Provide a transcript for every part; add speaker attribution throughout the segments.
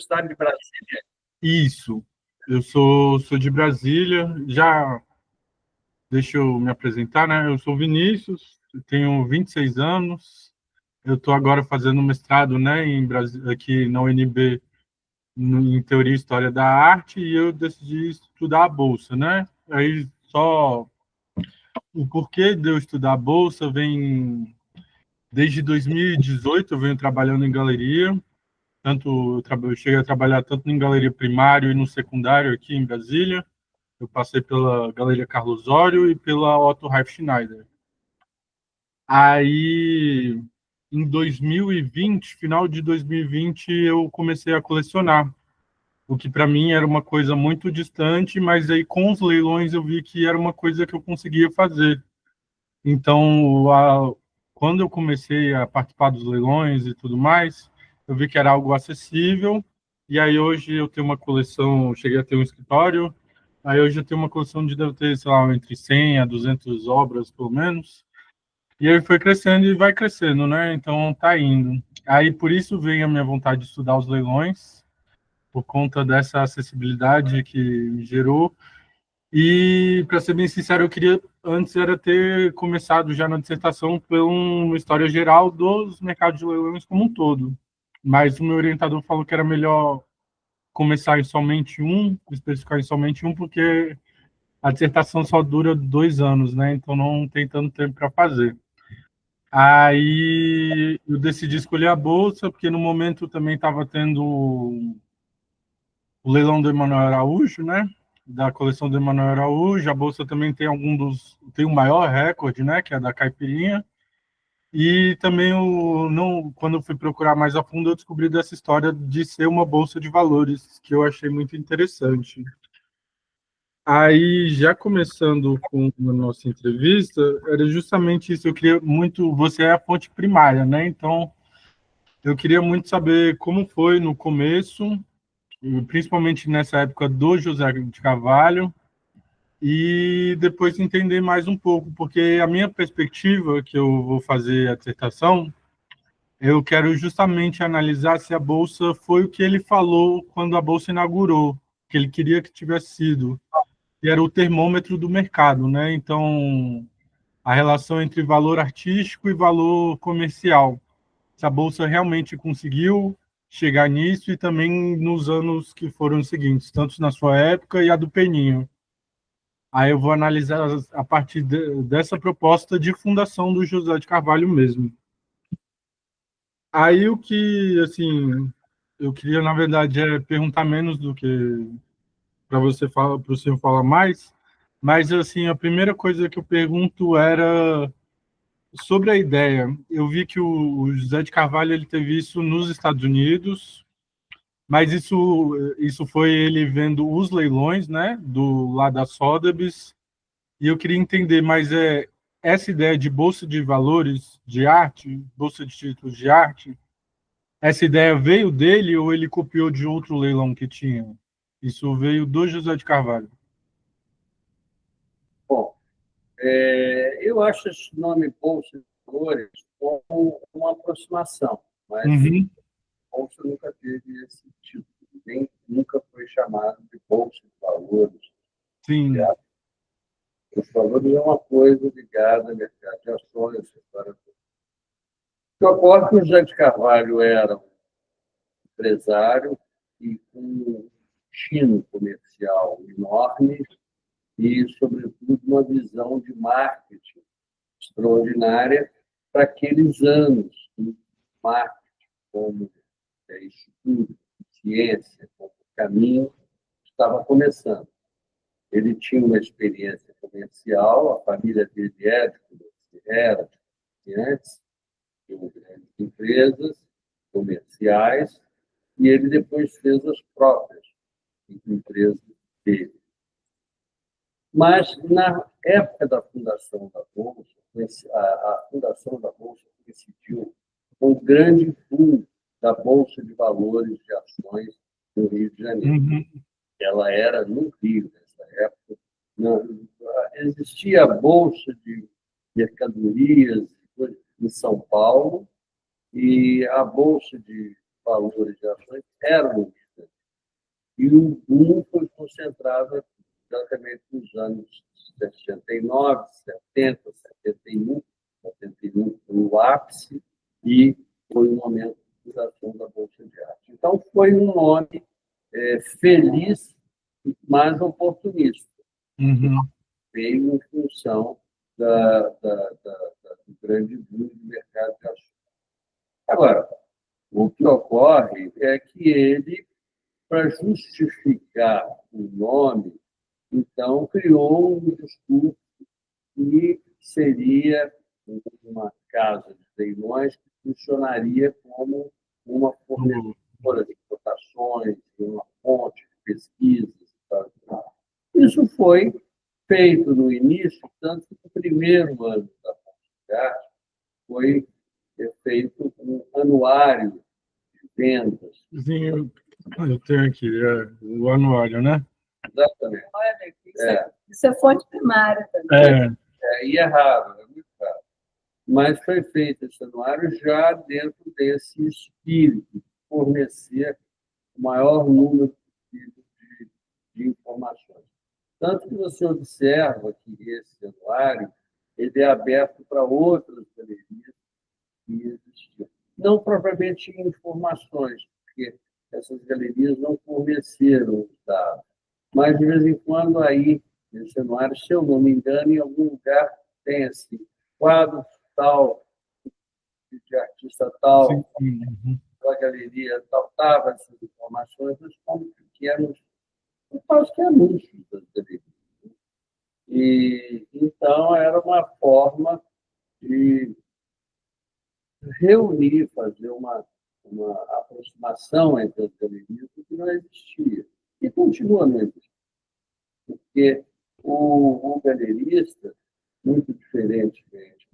Speaker 1: Universidade de Brasília.
Speaker 2: Isso. Eu sou de Brasília. Já deixa eu me apresentar, né? Eu sou Vinícius, tenho 26 anos. Eu estou agora fazendo mestrado, né, aqui na UNB, em Teoria e História da Arte, e eu decidi estudar a Bolsa, né? Aí só o porquê de eu estudar a Bolsa vem desde 2018, eu venho trabalhando em galeria, eu cheguei a trabalhar tanto em galeria primário e no secundário aqui em Brasília. Eu passei pela Galeria Carlos Osório e pela Otto Reif Schneider. Aí, em 2020, final de 2020, eu comecei a colecionar, o que para mim era uma coisa muito distante, mas aí com os leilões eu vi que era uma coisa que eu conseguia fazer. Então, quando eu comecei a participar dos leilões e tudo mais, eu vi que era algo acessível. E aí hoje eu tenho uma coleção, cheguei a ter um escritório, aí hoje eu tenho uma coleção de, deve ter, sei lá, entre 100 a 200 obras, pelo menos. E aí foi crescendo e vai crescendo, né? Então tá indo. Aí por isso vem a minha vontade de estudar os leilões, por conta dessa acessibilidade que me gerou. E, para ser bem sincero, eu queria antes era ter começado já na dissertação por uma história geral dos mercados de leilões como um todo. Mas o meu orientador falou que era melhor começar em somente um, especificar em somente um, porque a dissertação só dura 2 anos, né? Então não tem tanto tempo para fazer. Aí eu decidi escolher a bolsa, porque no momento também estava tendo o leilão do Emanuel Araújo, né? Da coleção do Emanuel Araújo. A bolsa também tem o maior recorde, né? Que é da Caipirinha. E também não, quando eu fui procurar mais a fundo, eu descobri dessa história de ser uma bolsa de valores, que eu achei muito interessante. Aí, já começando com a nossa entrevista, era justamente isso. Eu queria muito. Você é a fonte primária, né? Então, eu queria muito saber como foi no começo, principalmente nessa época do José de Carvalho, e depois entender mais um pouco, porque a minha perspectiva, que eu vou fazer a dissertação, eu quero justamente analisar se a Bolsa foi o que ele falou quando a Bolsa inaugurou, que ele queria que tivesse sido, que era o termômetro do mercado, né? Então, a relação entre valor artístico e valor comercial. Se a Bolsa realmente conseguiu chegar nisso e também nos anos que foram seguintes, tanto na sua época e a do Peninho. Aí eu vou analisar a partir dessa proposta de fundação do José de Carvalho mesmo. Aí o que, assim, eu queria, na verdade, perguntar menos do que para você falar, para o senhor falar mais, mas, assim, a primeira coisa que eu pergunto era sobre a ideia. Eu vi que o José de Carvalho ele teve isso nos Estados Unidos, mas isso foi ele vendo os leilões, né, do lá da Sotheby's, e eu queria entender, mas essa ideia de bolsa de valores de arte, bolsa de títulos de arte, essa ideia veio dele ou ele copiou de outro leilão que tinha? Isso veio do José de Carvalho.
Speaker 1: Bom, eu acho esse nome Bolsa de Valores como uma aproximação, mas
Speaker 2: Uhum.
Speaker 1: Bolsa nunca teve esse tipo, nem nunca foi chamado de Bolsa de Valores.
Speaker 2: Sim.
Speaker 1: Os valores é uma coisa ligada ao mercado de ações. O ocorre que o José de Carvalho era um empresário e com um tino comercial enorme e, sobretudo, uma visão de marketing extraordinária para aqueles anos em marketing como estudo, ciência, como caminho, estava começando. Ele tinha uma experiência comercial, a família dele era de comerciantes, de grandes empresas comerciais, e ele depois fez as próprias empresas dele. Mas, na época da fundação da Bolsa, a fundação da Bolsa coincidiu com o grande boom da Bolsa de Valores de Ações no Rio de Janeiro.
Speaker 2: Uhum.
Speaker 1: Ela era no Rio, nessa época. Não, existia a Bolsa de Mercadorias em São Paulo e a Bolsa de Valores de Ações era no Rio de o boom foi concentrado exatamente nos anos 69, 70, 71, 71 no ápice, e foi o momento de fundação da Bolsa de Arte. Então, foi um nome feliz, mas oportunista. Veio em função do grande boom do mercado de ações. Agora, o que ocorre é que ele, para justificar o nome, então criou um discurso que seria uma casa de leilões que funcionaria como uma fornecedora de cotações, uma fonte de pesquisas. Isso foi feito no início, tanto que no primeiro ano da Bolsa foi feito um anuário de vendas.
Speaker 2: Sim, eu tenho aqui o anuário, né?
Speaker 1: Exatamente.
Speaker 3: Olha, isso é fonte primária também.
Speaker 1: E é raro, é muito raro. Mas foi feito esse anuário já dentro desse espírito, de fornecer o maior número possível de informações. Tanto que você observa que esse anuário ele é aberto para outras galerias que existiam. Não propriamente informações, porque essas galerias não forneceram os dados. Mas, de vez em quando, aí, nesse anuário, se eu não me engano, em algum lugar tem assim, quadro tal, de artista tal, da galeria tal, estava essas informações, mas como pequenos, quase que anúncios das galerias. E, então, era uma forma de reunir, fazer uma aproximação entre as galerias que não existia. E continua não existindo. Porque o galerista, muito diferentemente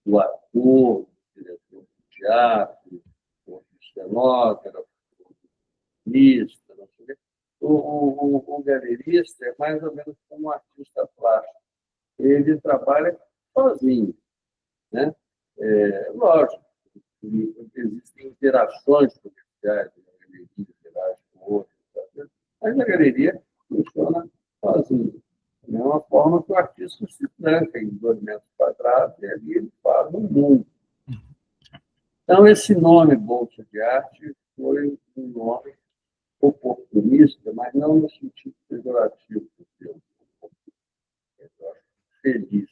Speaker 1: do ator, do diretor de teatro, do cenógrafo, do pianista, não sei o quê, o galerista é mais ou menos como um artista plástico. Ele trabalha sozinho, né? Lógico, existem interações comerciais na galeria, interage com outros, mas a galeria funciona sozinho. É uma forma que o artista se tranca em 2 metros quadrados e ali ele faz um mundo. Então, esse nome Bolsa de Arte foi um nome oportunista, mas não no sentido pejorativo do termo. Eu acho feliz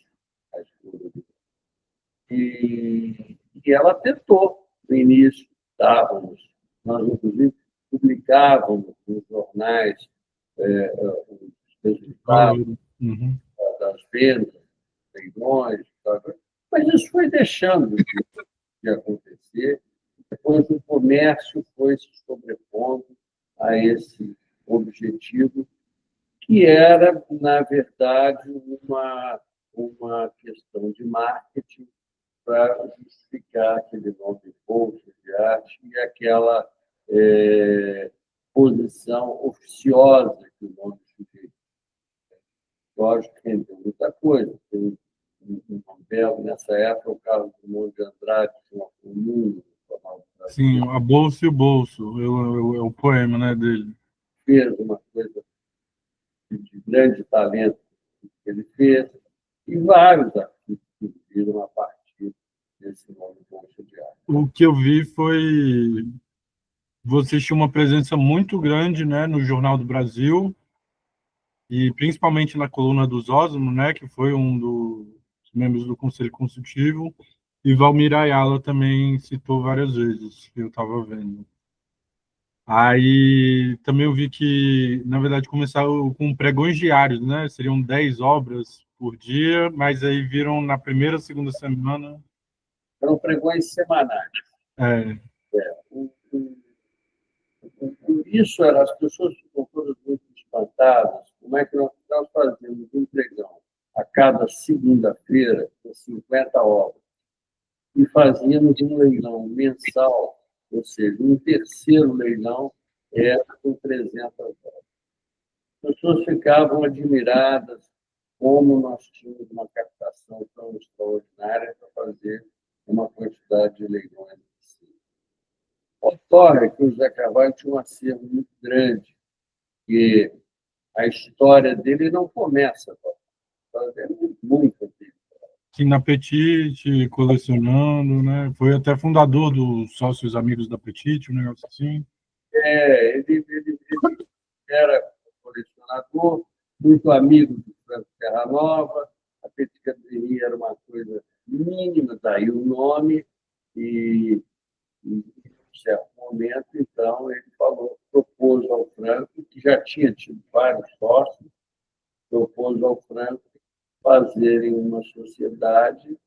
Speaker 1: a escolha do e ela tentou, no início, nós, inclusive, publicávamos nos jornais os resultados das vendas, leilões, mas isso foi deixando de acontecer, depois o comércio foi se sobrepondo a esse objetivo, que era, na verdade, uma questão de marketing para justificar aquele nome Bolsa de Arte e aquela posição oficiosa que o nome sujeita. Lógico que tem muita coisa. Tem um belo, nessa época, o Carlos Drummond de Andrade tinha uma coluna.
Speaker 2: Sim, A Bolsa e o Bolso, é o poema, né, dele.
Speaker 1: Fez uma coisa de grande talento que ele fez, e vários artistas que viram a partir desse nome Bolsa de Arte.
Speaker 2: O que eu vi foi... Vocês tinham uma presença muito grande, né, no Jornal do Brasil, e principalmente na coluna do Zósimo, né, que foi um dos membros do Conselho Consultivo, e Valmir Ayala também citou várias vezes, que eu estava vendo. Aí também eu vi que, na verdade, começaram com pregões diários, né? Seriam 10 obras por dia, mas aí viram na primeira, segunda semana...
Speaker 1: Eram pregões semanais. Por isso, as pessoas ficam todas muito espantadas. Como é que nós fazemos um pregão a cada segunda-feira com 50 obras e fazíamos um leilão mensal, ou seja, um terceiro leilão com 300 obras. As pessoas ficavam admiradas como nós tínhamos uma captação tão extraordinária para fazer uma quantidade de leilões. Ocorre que o Zé Carvalho tinha um acervo muito grande porque a história dele não começa agora. A história dele é muito antiga.
Speaker 2: Sim, na Petite, colecionando, né? Foi até fundador dos Sócios Amigos da Petite, um negócio assim.
Speaker 1: Ele era colecionador, muito amigo do Franco Terranova. A Petit Caderie era uma coisa mínima, daí o nome, e em certo momento, então, ele propôs ao Franco, que já tinha tido vários sócios, propôs ao Franco fazerem uma sociedade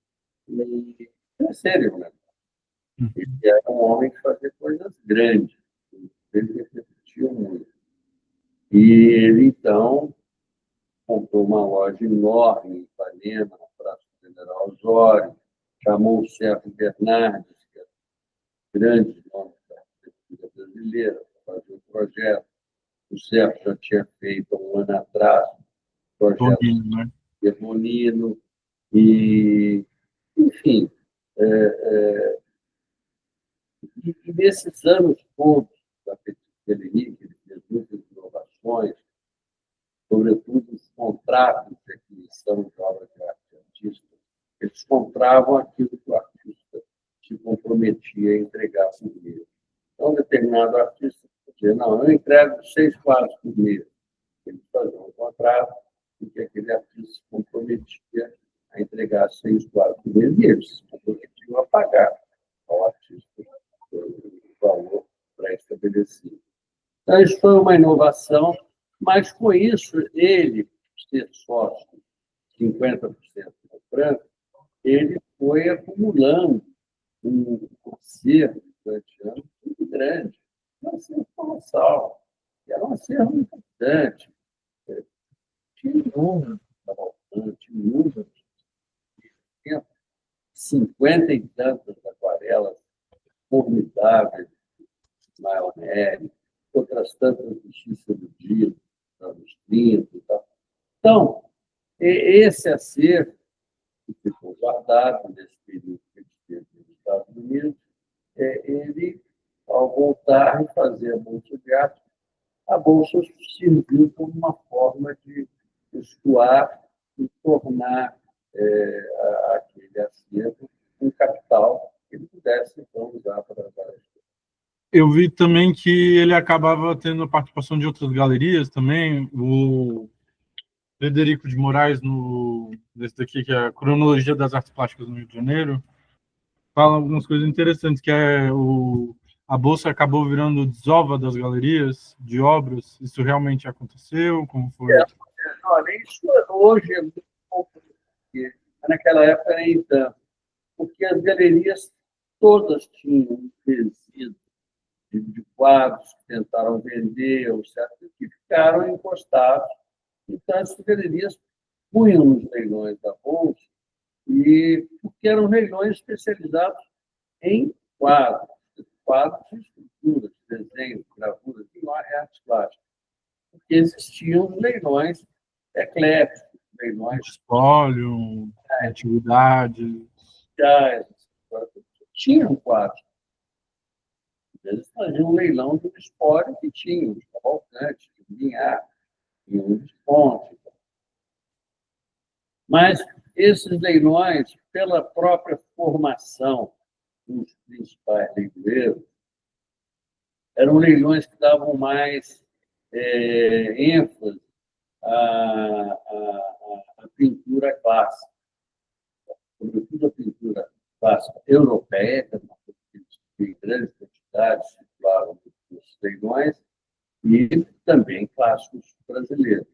Speaker 1: e crescerem, né? Ele era um homem que fazia coisas grandes, ele repetia muito. E ele, então, comprou uma loja enorme em Ipanema, na Praça do General Osório, chamou o Sérgio Bernardes, que é um grande nome da arquitetura brasileira, para fazer o projeto. O Sérgio já tinha feito, um ano atrás, o projeto de Bonino, e, enfim, e nesses anos todos da Petit Galerie, que ele fez muitas inovações, sobretudo os contratos de aquisição de obras de arte artística, eles compravam aquilo que o artista se comprometia a entregar por mês. Então, um determinado artista dizia, não, eu entrego 6 quadros por mês. Eles faziam um contrato em que aquele artista se comprometia a entregar 6 quadros por mês, e eles se comprometiam a pagar ao artista o valor pré-estabelecido. Então, isso foi uma inovação, mas com isso, ele, ser sócio 50% do Franco, ele foi acumulando um acervo durante anos muito grande, um acervo colossal, era um acervo importante. Tinha inúmeros Cavalcanti, inúmeros, tinha 50 e tantas aquarelas formidáveis, Ismael Neri, outras tantas do Cícero Dias, dos anos 30 e tal. Então, esse acervo que ficou guardado nesse período que ele esteve nos Estados Unidos, ele, ao voltar e fazer a Bolsa de Arte, a Bolsa serviu como uma forma de escoar e tornar aquele acervo um capital que ele pudesse, então, usar para várias coisas.
Speaker 2: Eu vi também que ele acabava tendo a participação de outras galerias também, o Frederico de Moraes, nesse daqui, que é a Cronologia das Artes Plásticas no Rio de Janeiro, fala algumas coisas interessantes, que é a Bolsa acabou virando desova das galerias de obras. Isso realmente aconteceu? Como foi?
Speaker 1: Olha, isso hoje é muito pouco, porque naquela época nem tanto, porque as galerias todas tinham um resíduo de quadros que tentaram vender, ou certo, que ficaram encostados. Então, as galerias punham nos leilões da Bolsa, porque eram leilões especializados em quadros e esculturas, desenhos, gravuras, em artes plásticas. Porque existiam leilões ecléticos, leilões
Speaker 2: espólio, antiguidades.
Speaker 1: Tinham quadros. Eles faziam um leilão de um espólio que tinha, de Cavalcanti, de Linhar, de um Visconti. Mas esses leilões, pela própria formação dos principais leiloeiros, eram leilões que davam mais ênfase à pintura clássica, sobretudo a pintura clássica europeia, que em grandes quantidades circulavam nos leilões, e também clássicos brasileiros.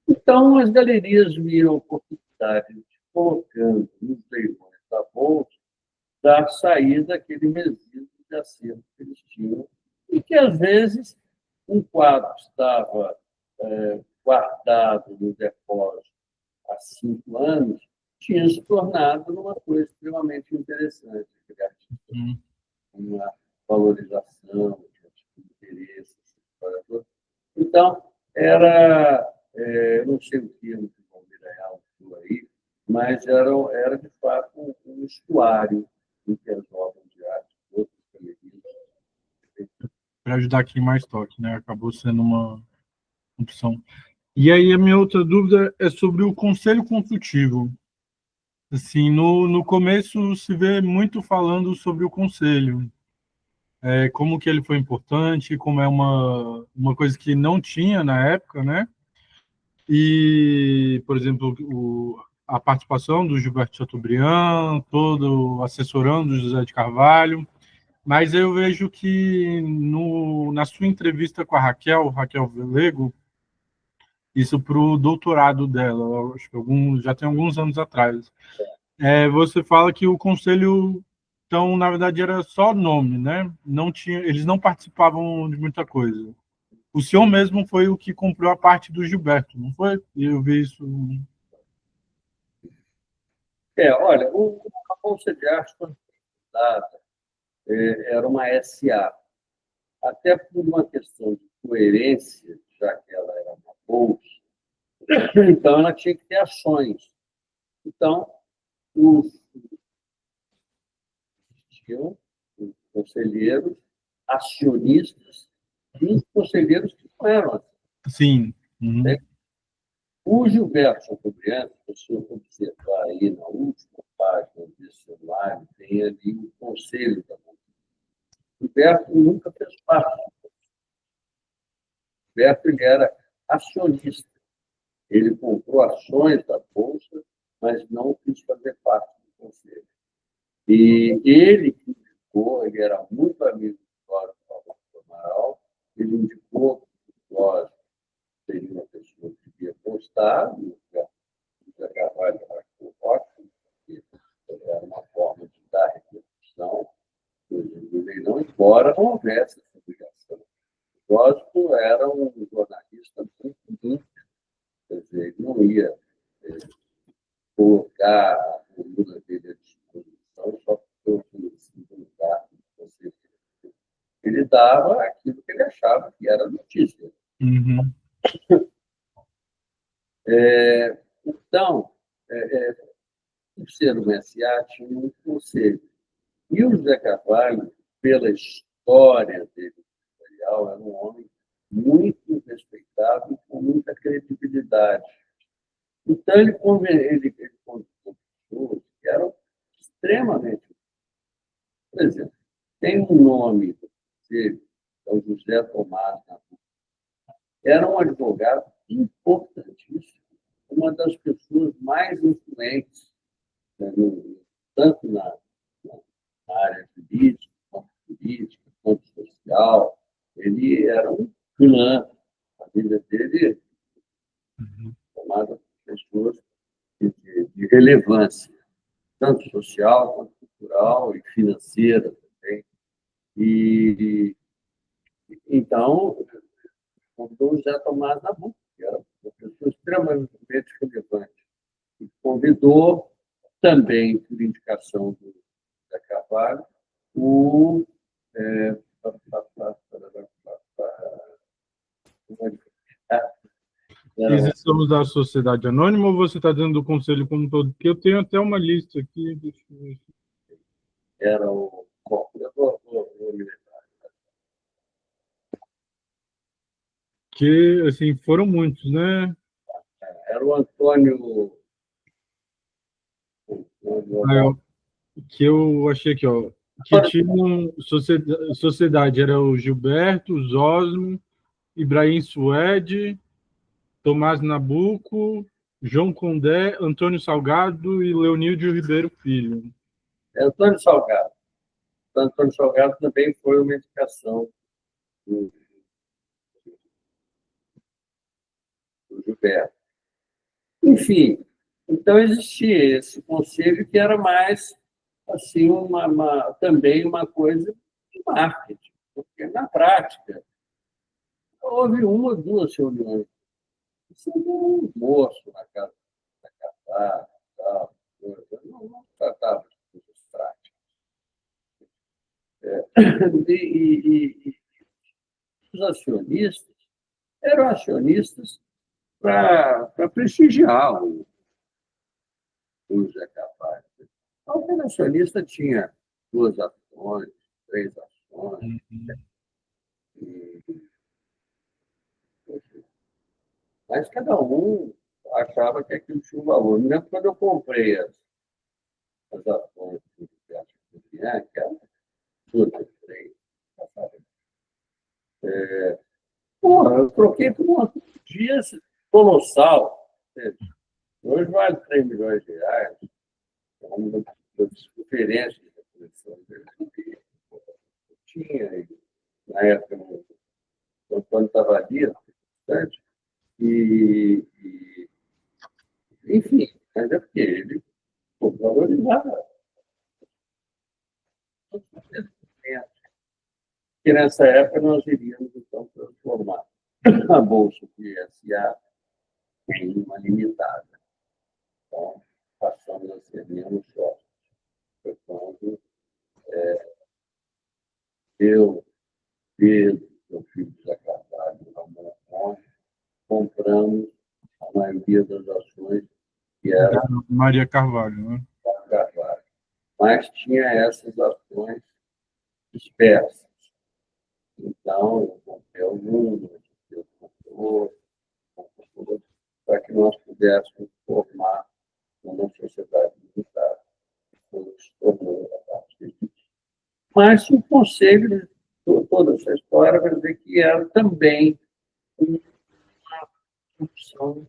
Speaker 1: Então, as galerias viram a oportunidade de, colocando nos leilões da Bolsa, dar saída àquele resíduo de acervo que eles tinham, e que, às vezes, um quadro estava guardado no depósito há 5 anos, tinha se tornado uma coisa extremamente interessante, uma valorização, de interesse. Então, eu não sei o termo que o Palmeira Real usou aí, mas era de fato um estuário em que as obras de arte, outras galerias.
Speaker 2: Para ajudar aqui mais toque, né? Acabou sendo opção. E aí a minha outra dúvida é sobre o conselho consultivo. Assim, no começo se vê muito falando sobre o conselho, como que ele foi importante, como é uma coisa que não tinha na época, né? E, por exemplo, a participação do Gilberto Chateaubriand, todo assessorando o José de Carvalho, mas eu vejo que na sua entrevista com a Raquel Velego, isso para o doutorado dela, eu acho que já tem alguns anos atrás, você fala que o conselho, então, na verdade, era só nome, né? Não tinha, eles não participavam de muita coisa. O senhor mesmo foi o que comprou a parte do Gilberto, não foi? Eu vi isso.
Speaker 1: Olha, a Bolsa de Arte, quando foi fundada, era uma SA. Até por uma questão de coerência, já que ela era uma bolsa, então ela tinha que ter ações. Então, tinham os conselheiros acionistas e os conselheiros que não eram.
Speaker 2: Sim. Uhum.
Speaker 1: O Gilberto Chateaubriand, se você observar aí na última página desse cenário, tem ali o conselho da Bolsa. O Gilberto nunca fez parte. O Gilberto ele era acionista. Ele comprou ações da Bolsa, mas não quis fazer parte do conselho. E ele que indicou, ele era muito amigo do Cláudio Amaral, ele indicou que o Cláudio seria uma pessoa que devia postar, e o José Carvalho achou ótimo, porque era uma forma de dar repercussão do leilão, embora não houvesse essa obrigação. O Cláudio era um jornalista muito íntegro, quer dizer, ele não ia colocar a coluna dele à disposição só porque eu conheci do lugar que você. Ele dava aquilo que ele achava que era notícia.
Speaker 2: Uhum.
Speaker 1: Então, o ser um SA tinha um conselho. E o José Carvalho, pela história dele editorial, era um homem muito respeitado e com muita credibilidade. Então, ele convidou pessoas que eram extremamente. Por exemplo, tem um nome dele, é o José Tomás Nabuco. Era um advogado importantíssimo, uma das pessoas mais influentes, né, tanto na área jurídica, quanto social. Ele era um clã. A vida dele formada por pessoas de relevância, tanto social, quanto cultural e financeira também. E, então, convidou o José Tomás Nabuco, que era uma pessoa extremamente relevante. E convidou também, por indicação do José Carvalho, o.
Speaker 2: Esses somos da Sociedade Anônima ou você está dentro do conselho como um todo? Porque eu tenho até uma lista aqui. Deixa eu ver.
Speaker 1: Era o. Bom, eu vou me lembrar.
Speaker 2: Que, assim, foram muitos, né?
Speaker 1: Era o Antônio.
Speaker 2: Que eu achei aqui, ó. Que tinham sociedade, era o Gilberto, o Zosmo, Ibrahim Suede, Tomás Nabuco, João Condé, Antônio Salgado e Leonídio Ribeiro Filho.
Speaker 1: Antônio Salgado. Antônio Salgado também foi uma indicação do Gilberto. Enfim, então existia esse conselho que era mais assim também uma coisa de marketing, porque na prática houve uma ou duas reuniões. Isso era um almoço na casa da Catar, não tratava de coisas práticas. E os acionistas eram acionistas para prestigiar o José Carvalho. O acionista tinha 2 ações, 3 ações. Mas cada um achava que aquilo tinha um valor. Me lembro quando eu comprei as ações do universo Julian, que era tudo, três, porra, eu troquei por um dia colossal. Hoje vale 3 milhões de reais. É uma das diferenças da coleção dele. Eu tinha, e, na época, o Antônio estava ali, bastante, e, enfim, mas é porque ele valorizava. Que nessa época nós iríamos, então, transformar a Bolsa de SA em uma limitada. Então, passamos a ser menos sócios. Portanto, eu, Pedro, meu filho José Carvalho, Ramon Fonte, compramos a maioria das ações que era
Speaker 2: Da Maria Carvalho, né?
Speaker 1: da Carvalho. Mas tinha essas ações dispersas. Então, eu comprei algumas, eu comprei outras, para que nós pudéssemos formar uma sociedade limitada. Se tornou a partir disso. Mas o conselho de toda essa história vai dizer que era também uma função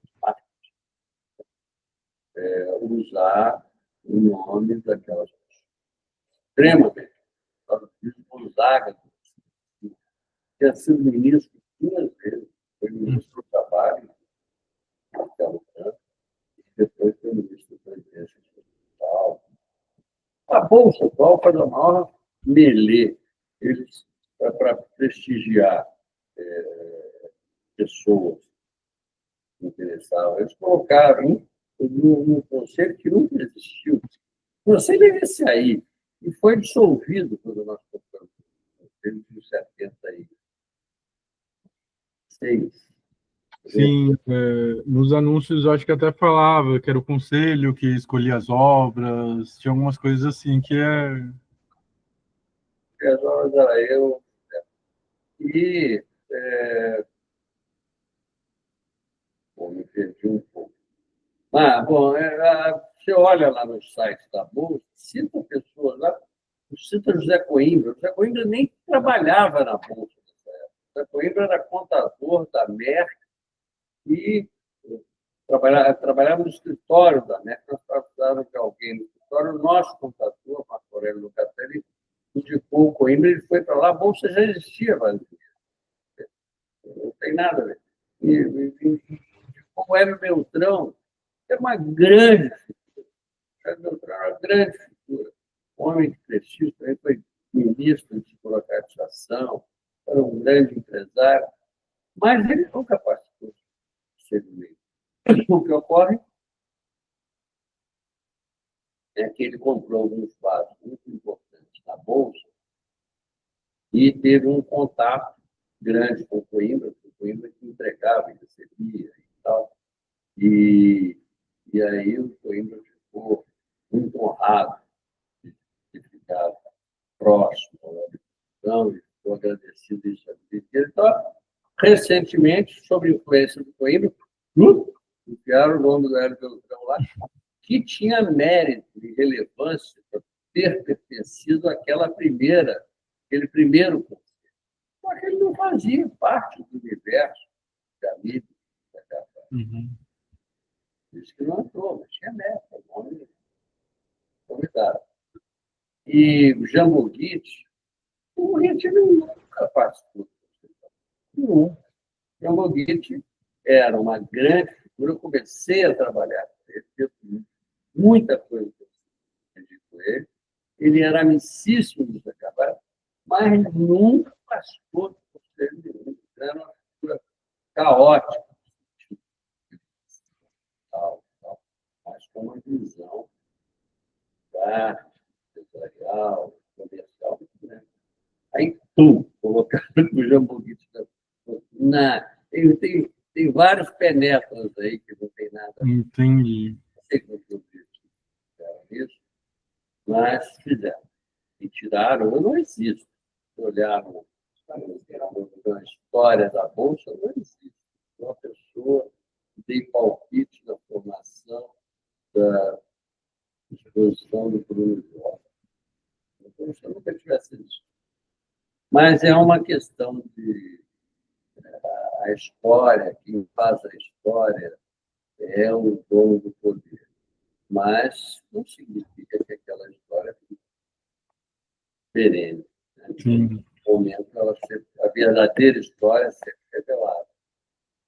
Speaker 1: usar o nome daquelas pessoas. Extremamente. Gonzaga, que tinha sido ministro 2 vezes, foi ministro do Trabalho, Marcelo Franco, e depois foi ministro da Presidência Social. A Bolsa Atual faz a maior melê. Eles, para prestigiar pessoas que interessavam, eles colocaram num conselho que nunca existiu. O conselho é esse aí, e foi dissolvido quando nós compramos o conselho de 76.
Speaker 2: Sim, nos anúncios eu acho que até falava que era o conselho que escolhia as obras, tinha algumas coisas assim que é.
Speaker 1: As horas era eu. E me perdi um pouco. Bom, você olha lá no site da Bolsa, cita pessoas lá, cita José Coimbra. José Coimbra nem trabalhava na Bolsa nessa época. José Coimbra era contador da Merck e trabalhava no escritório da Merck. Nós precisávamos de alguém no escritório. O nosso contador, Marco Aurélio Lucatelli, indicou o Coimbra, ele foi para lá, a Bolsa já existia, Vale. Não tem nada a ver. O Hélio Beltrão era uma grande figura. O Hélio Beltrão era uma grande figura. Um homem de prestígio, também foi ministro de burocratização, era um grande empresário, mas ele nunca participou do segmento. O que ocorre é que ele comprou alguns vasos muito importantes na Bolsa e teve um contato grande com o Coimbra que entregava e recebia e tal. E aí o Coimbra ficou muito honrado de ficar próximo da discussão e ficou agradecido isso a vida inteira. Então, recentemente, sob influência do Coimbra, enfiaram o nome do Hélio Beltrão lá, que tinha mérito e relevância para ter pertencido àquele primeiro conselho. Só que ele não fazia parte do universo da mídia. Isso que não entrou, mas tinha mérito, o nome convidado. E o Jambuguite nunca participou. Não. Jambuguite era uma grande figura, eu comecei a trabalhar com ele, muita coisa que eu aprendi com ele. Ele era amicíssimo dos acabados, mas nunca participou do conselho nenhum. Era uma figura caótica, mas com uma visão da empresarial, comercial, né? Aí, colocaram o Jambuguite. Tem vários penetras aí que não tem nada.
Speaker 2: Entendi.
Speaker 1: Não sei como eu fizeram isso, mas fizeram. E tiraram, eu não existo. Olharam a história da Bolsa, não existe. Uma pessoa dei palpite na formação da exposição do Bruno Jorge. Então, se eu nunca tivesse visto. Mas é uma questão de a história, quem faz a história é o dono do poder. Mas não significa que aquela história é perene. Né? No momento, a verdadeira história é sempre revelada.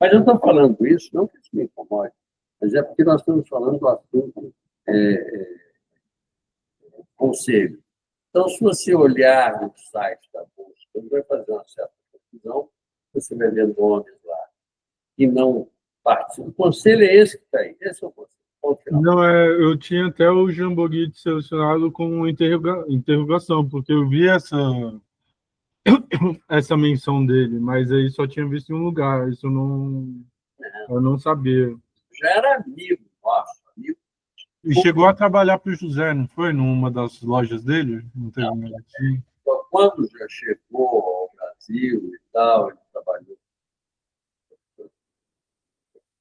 Speaker 1: Mas eu estou falando isso, não que isso me incomode, mas é porque nós estamos falando do assunto conselho. Então, se você olhar no site da Bolsa, você vai fazer uma certa confusão, você vai ver nomes lá que não participam. O conselho é esse que está aí, esse é o conselho.
Speaker 2: Não, eu tinha até o Jamboree selecionado com interrogação, porque eu vi essa menção dele, mas aí só tinha visto em um lugar, isso eu não sabia.
Speaker 1: Já era amigo nosso, amigo.
Speaker 2: E chegou a trabalhar para o José, não foi? Numa das lojas dele? Não teve nada assim?
Speaker 1: Quando já chegou ao Brasil e tal, ele trabalhou com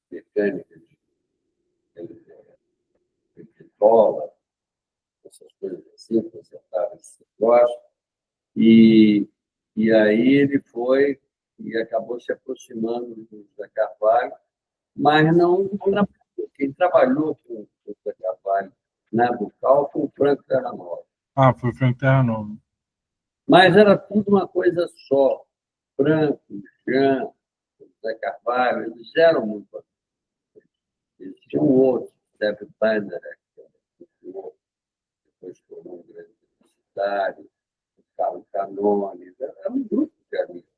Speaker 1: mecânica de dólar, essas coisas assim, consertava esse negócio. E aí ele foi e acabou se aproximando do José Carvalho, mas não trabalhou. Quem trabalhou com o José Carvalho na Bucal foi o Franco Terranova.
Speaker 2: Ah, foi o Franco Terranova.
Speaker 1: Mas era tudo uma coisa só. Franco, Jean, José Carvalho, eles eram muito amigos. Eles tinham outros, Sérgio Banner, depois tornou um grande universitário, Carlos Canones, era um grupo de amigos.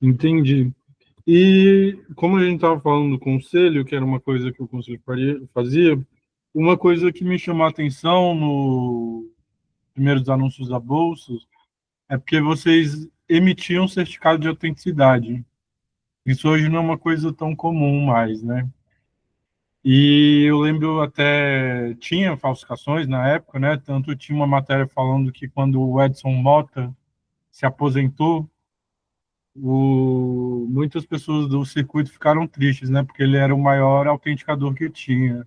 Speaker 2: Entendi. E como a gente estava falando do conselho, que era uma coisa que o conselho fazia, uma coisa que me chamou a atenção nos primeiros anúncios da Bolsa é porque vocês emitiam certificado de autenticidade. Isso hoje não é uma coisa tão comum mais, né? E eu lembro até tinha falsificações na época, né? Tanto tinha uma matéria falando que quando o Edson Mota se aposentou, muitas pessoas do circuito ficaram tristes, né? Porque ele era o maior autenticador que tinha.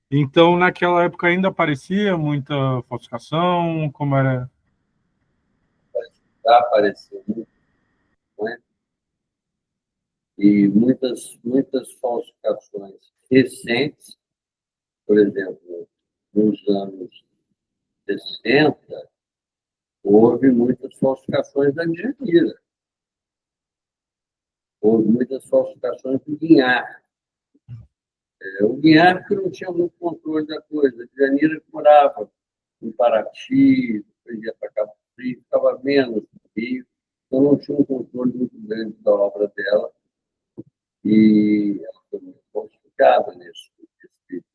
Speaker 2: Então, naquela época ainda aparecia muita falsificação, como era?
Speaker 1: Já apareceu muito, né? E muitas falsificações recentes, por exemplo, nos anos 60, houve muitas falsificações da Djanira. Houve muitas falsificações do Guinhar. O Guinhar que não tinha muito controle da coisa. A Djanira morava em Paraty, depois ia para Cabo Frio, ficava menos no Rio, então não tinha um controle muito grande da obra dela. E ela foi muito falsificada nesse período.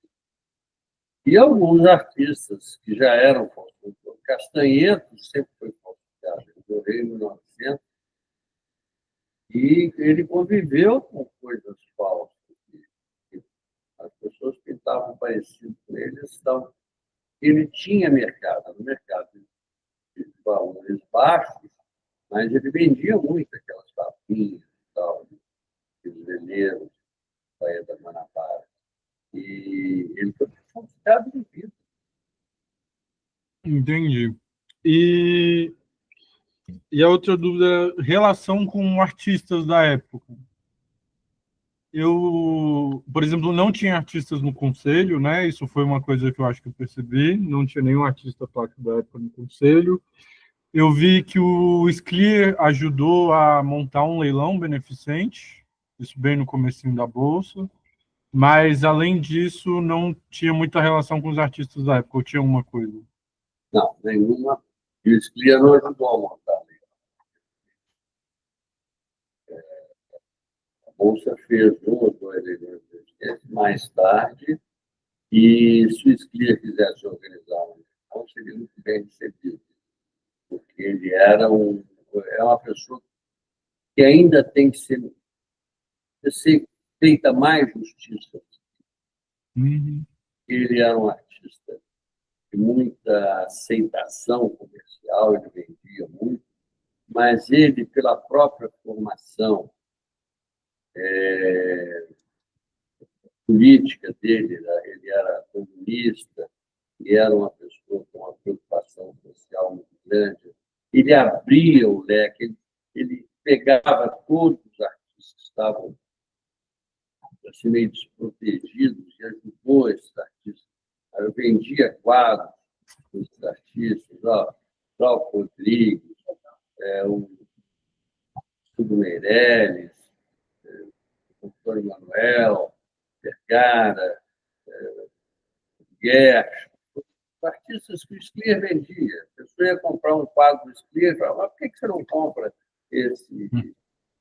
Speaker 1: E alguns artistas que já eram falsificados. Castanheto sempre foi falsificado. Ele morreu em 1900 e ele conviveu com coisas falsas. As pessoas que estavam parecidas com ele estavam. Ele tinha mercado, no mercado de valores baixos, mas ele vendia muito aquelas papinhas e tal, aqueles venenos, Baía da Guanabara. E ele foi falsificado de vida.
Speaker 2: Entendi. E a outra dúvida, relação com artistas da época. Eu, por exemplo, não tinha artistas no conselho, né? Isso foi uma coisa que eu acho que eu percebi. Não tinha nenhum artista plástico da época no conselho. Eu vi que o Sclier ajudou a montar um leilão beneficente, isso bem no comecinho da Bolsa. Mas, além disso, não tinha muita relação com os artistas da época, ou tinha alguma coisa?
Speaker 1: Não, nenhuma. E o Sclier não ajudou a montar. A Bolsa fez um ou dois leilões mais tarde, e se o Sclier quisesse organizar um leilão, seria muito bem recebido, porque ele é uma pessoa que ainda tem que ser feita mais justiça.
Speaker 2: Uhum.
Speaker 1: Ele era um artista de muita aceitação comercial, ele vendia muito, mas ele, pela própria formação política dele, né? Ele era comunista e era uma pessoa com uma preocupação social muito grande. Ele abria o leque, ele pegava todos os artistas que estavam assim, meio desprotegidos e ajudou esses artistas. Eu vendia quadros desses artistas, Cláudio Rodrigues, o Silvio Meirelles, o Antônio Manuel, Vergara, Guerra, artistas que o Scler vendia. A pessoa ia comprar um quadro do Scler e falava, mas por que você não compra esse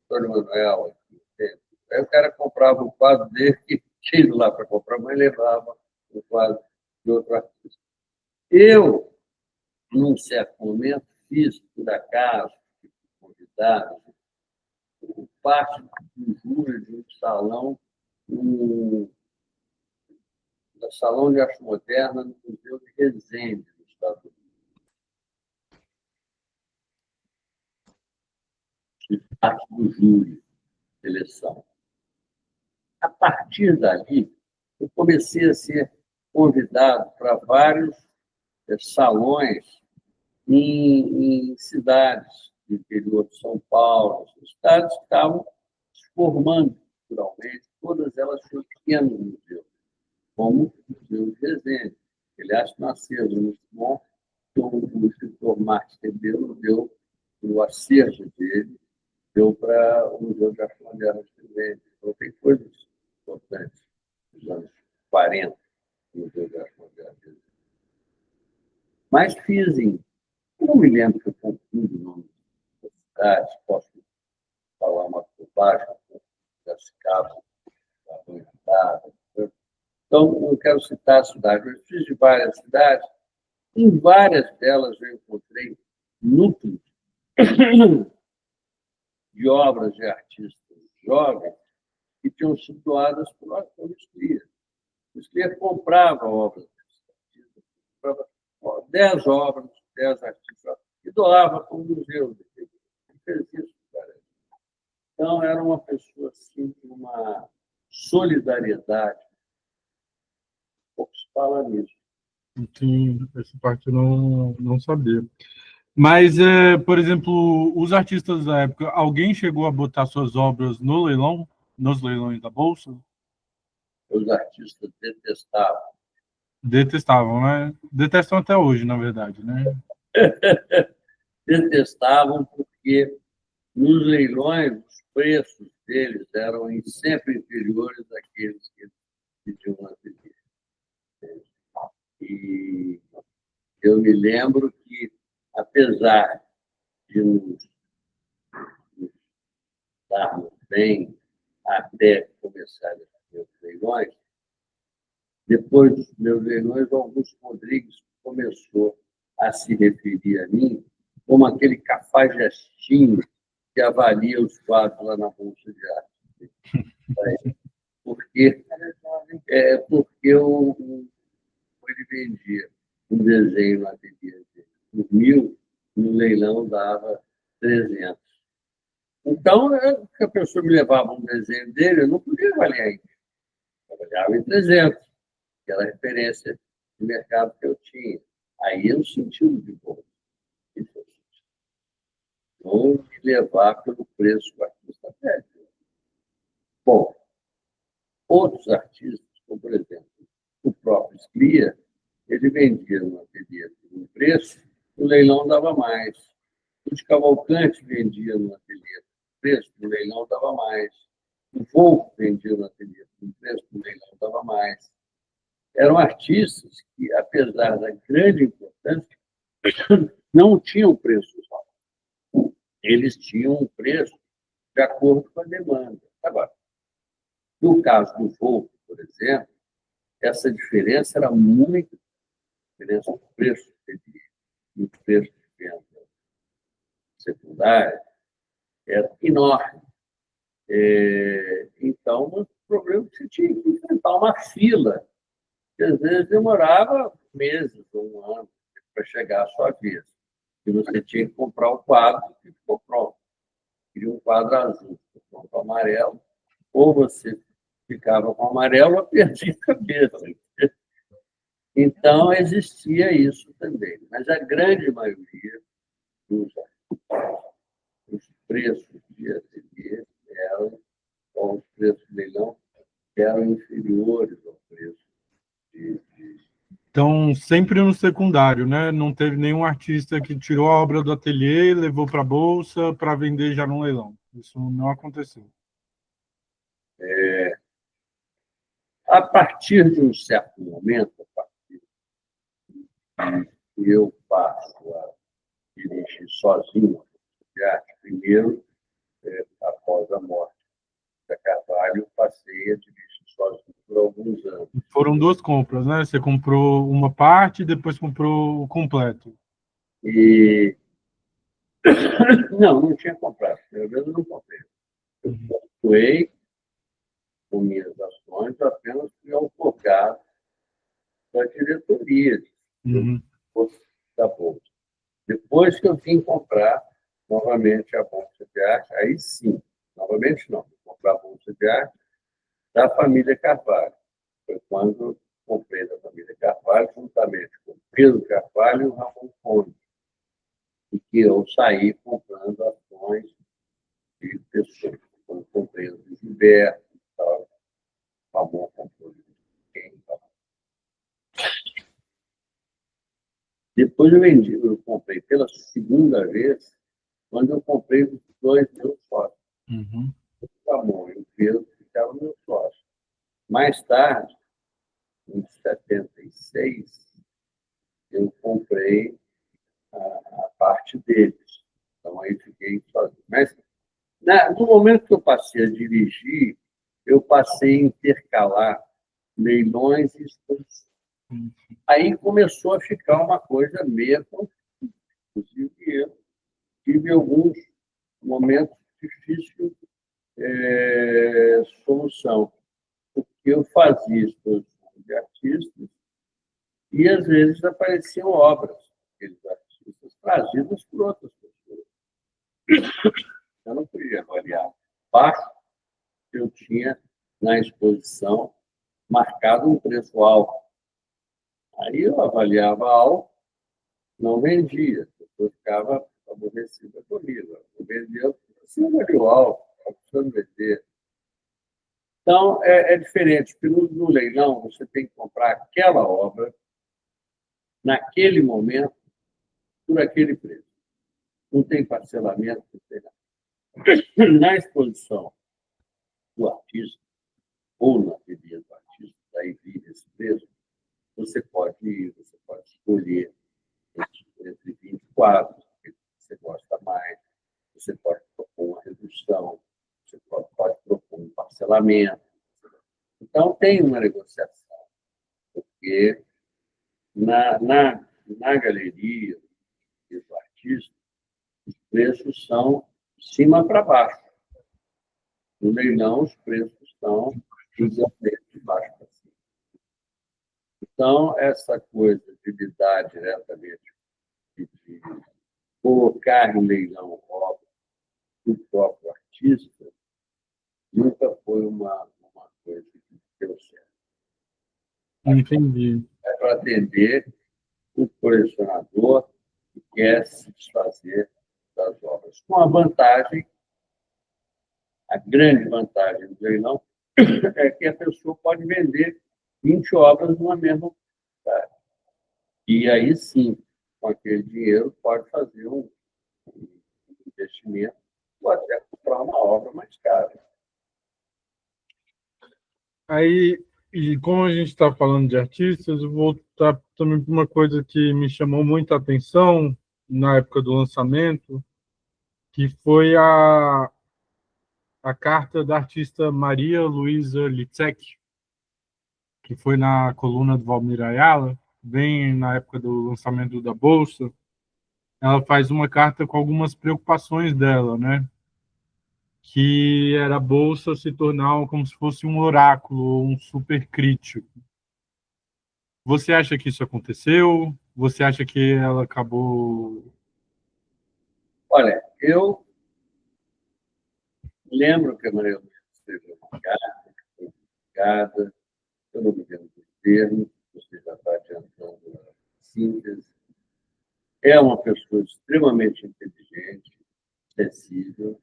Speaker 1: Antônio Manuel aqui? Aí o cara comprava o quadro dele e tinha ido lá para comprar, mas levava o quadro de outro artista. Eu, num certo momento, fiz, por acaso, convidado, parte do júri de um salão, no Salão de Arte Moderna no Museu de Resende, nos Estados Unidos. Fiz parte do júri de seleção. A partir dali, eu comecei a ser convidado para vários salões em cidades do interior de São Paulo, cidades que estavam se formando culturalmente, todas elas tinham pequenos museus, como o Museu de Resende. Aliás, nasceu muito bom, o escritor Marcos Rebelo deu o acervo dele, deu para o Museu de Arte Moderna de Resende. Então, tem coisas importantes dos anos 40, no Museu de Arte Moderna de Resende. Mas fiz não me lembro que eu confundo o nome da cidade, posso falar uma bobagem, Piracicaba, então, eu quero citar a cidade. Eu fiz de várias cidades, em várias delas eu encontrei núcleos de obras de artistas jovens que tinham sido doadas por Scler. O Scler comprava obras desses artistas, comprava 10 obras, 10 artistas, e doava para o museu. Ele fez isso, cara. Então, era uma pessoa assim, de uma solidariedade. Pouco se fala nisso.
Speaker 2: Sim, essa parte eu não sabia. Mas, por exemplo, os artistas da época, alguém chegou a botar suas obras no leilão, nos leilões da Bolsa?
Speaker 1: Os artistas detestavam.
Speaker 2: Detestavam, né? Detestam até hoje, na verdade, né?
Speaker 1: Detestavam porque nos leilões os preços deles eram sempre inferiores àqueles que eles pediam na TV. E eu me lembro que, apesar de nos darmos bem até começar a fazer os leilões, depois dos meus leilões, Augusto Rodrigues começou a se referir a mim como aquele cafajestinho que avalia os quadros lá na Bolsa de Arte. Porque ele vendia um desenho na ateliê dele por 1.000, no leilão dava 300. Então, a pessoa me levava um desenho dele, eu não podia avaliar em 1.000, eu avaliava em 300, que era a referência de mercado que eu tinha. Aí é o sentido de bom. Não me levar pelo preço que o artista pede. Bom, outros artistas, como, por exemplo, o próprio Scler, ele vendia no ateliê por um preço, no leilão dava mais. O de Cavalcante vendia no ateliê por um preço, no leilão dava mais. O Volco vendia no ateliê por um preço, no leilão dava mais. Eram artistas que, apesar da grande importância, não tinham preços altos. Eles tinham um preço de acordo com a demanda. Agora, no caso do Volco, por exemplo, essa diferença era muito diferença do preço do preço de venda secundária era enorme. Então, o problema é que você tinha que enfrentar uma fila, que às vezes demorava meses ou um ano para chegar à sua vez. E você tinha que comprar o quadro que ficou pronto. Queria um quadro azul, ficou pronto amarelo, ou você ficava com amarelo ou perdia a cabeça. Então, existia isso também. Mas a grande maioria dos preços de ateliê eram, ou os preços de leilão, eram inferiores ao preço de.
Speaker 2: Então, sempre no secundário, né? Não teve nenhum artista que tirou a obra do ateliê e levou para a bolsa para vender já no leilão. Isso não aconteceu.
Speaker 1: A partir de um certo momento, a partir que eu passo a dirigir sozinho de arte, primeiro, após a morte da Carvalho, passei a dirigir sozinho por alguns anos.
Speaker 2: Foram duas compras, né? Você comprou uma parte e depois comprou o completo.
Speaker 1: E não tinha comprado. Pelo menos não comprei. Eu construí com minhas ações, apenas fui autocar da diretoria da Bolsa. Depois que eu vim comprar novamente a Bolsa de Arte, aí sim, novamente não, comprar a Bolsa de Arte da família Carvalho. Foi quando comprei da família Carvalho, juntamente com o Pedro Carvalho e o Ramon Conde, e que eu saí comprando ações de pessoas. Quando comprei o Gilberto, o Ramon comprou quem. Depois eu comprei pela segunda vez, quando eu comprei os dois meus sócios. O Ramon e o Pedro ficaram meus sócios. Mais tarde, em 76, eu comprei a parte deles. Então, aí fiquei sozinho. Mas, no momento que eu passei a dirigir, eu passei a intercalar leilões e exposições. Aí começou a ficar uma coisa meio confusa. Inclusive, eu tive alguns momentos difíceis de solução, porque eu fazia exposição de artistas e, às vezes, apareciam obras daqueles artistas trazidas por outras pessoas. Eu não podia avaliar parte que eu tinha na exposição marcado um preço alto. Aí eu avaliava alto, não vendia, a pessoa ficava aborrecida comigo. Eu vendia, você avaliou alto, está precisando vender. Então, é diferente, porque no leilão você tem que comprar aquela obra, naquele momento, por aquele preço. Não tem parcelamento, não tem nada. Na exposição do artista, ou na ateliê do artista, daí vive esse preço, você pode ir, você pode escolher entre 20 quadros, que você gosta mais, você pode propor uma redução, você pode propor um parcelamento. Então, tem uma negociação, porque na galeria do artista, os preços são de cima para baixo. No leilão, os preços são de baixo para cima. Então, essa coisa de lidar diretamente, de colocar em leilão obra do próprio artista, nunca foi uma coisa que deu certo.
Speaker 2: Entendi.
Speaker 1: É para atender o colecionador que quer se desfazer das obras. Com a vantagem, a grande vantagem do leilão é que a pessoa pode vender 20 obras numa mesma cidade. E aí sim, com aquele dinheiro, pode fazer um investimento ou até comprar uma obra mais cara.
Speaker 2: Aí, e como a gente está falando de artistas, eu vou voltar também para uma coisa que me chamou muita atenção na época do lançamento, que foi a carta da artista Maria Luísa Litzek, que foi na coluna do Valmir Ayala, bem na época do lançamento da Bolsa. Ela faz uma carta com algumas preocupações dela, né? Que era a Bolsa se tornar como se fosse um oráculo, um super crítico. Você acha que isso aconteceu? Você acha que ela acabou...
Speaker 1: Olha, eu lembro que a Maria Luísa escreveu complicada, eu não me lembro dos termos, você já está adiantando a síntese. É uma pessoa extremamente inteligente, sensível.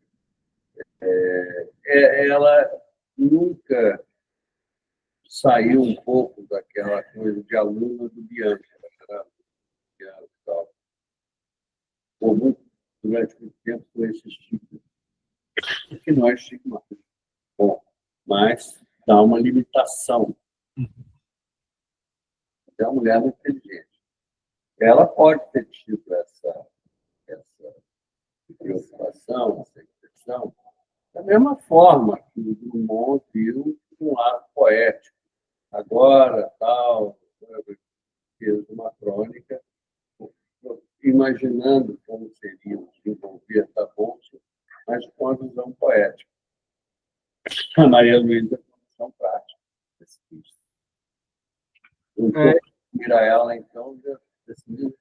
Speaker 1: Ela nunca saiu um pouco daquela coisa de aluna do Bianchi. Ela era durante muito tempo foi esse estigma. O que não é estigma. Bom, mas dá uma limitação. É uma mulher muito inteligente. Ela pode ter tido essa preocupação, essa impressão, da mesma forma que o Drummond viu um lado poético. Agora, tal, fez uma crônica, imaginando como seria desenvolver essa bolsa, mas com a visão poética. A Maria Luísa com a visão prática. Um pouco mira ela, então, decidiu.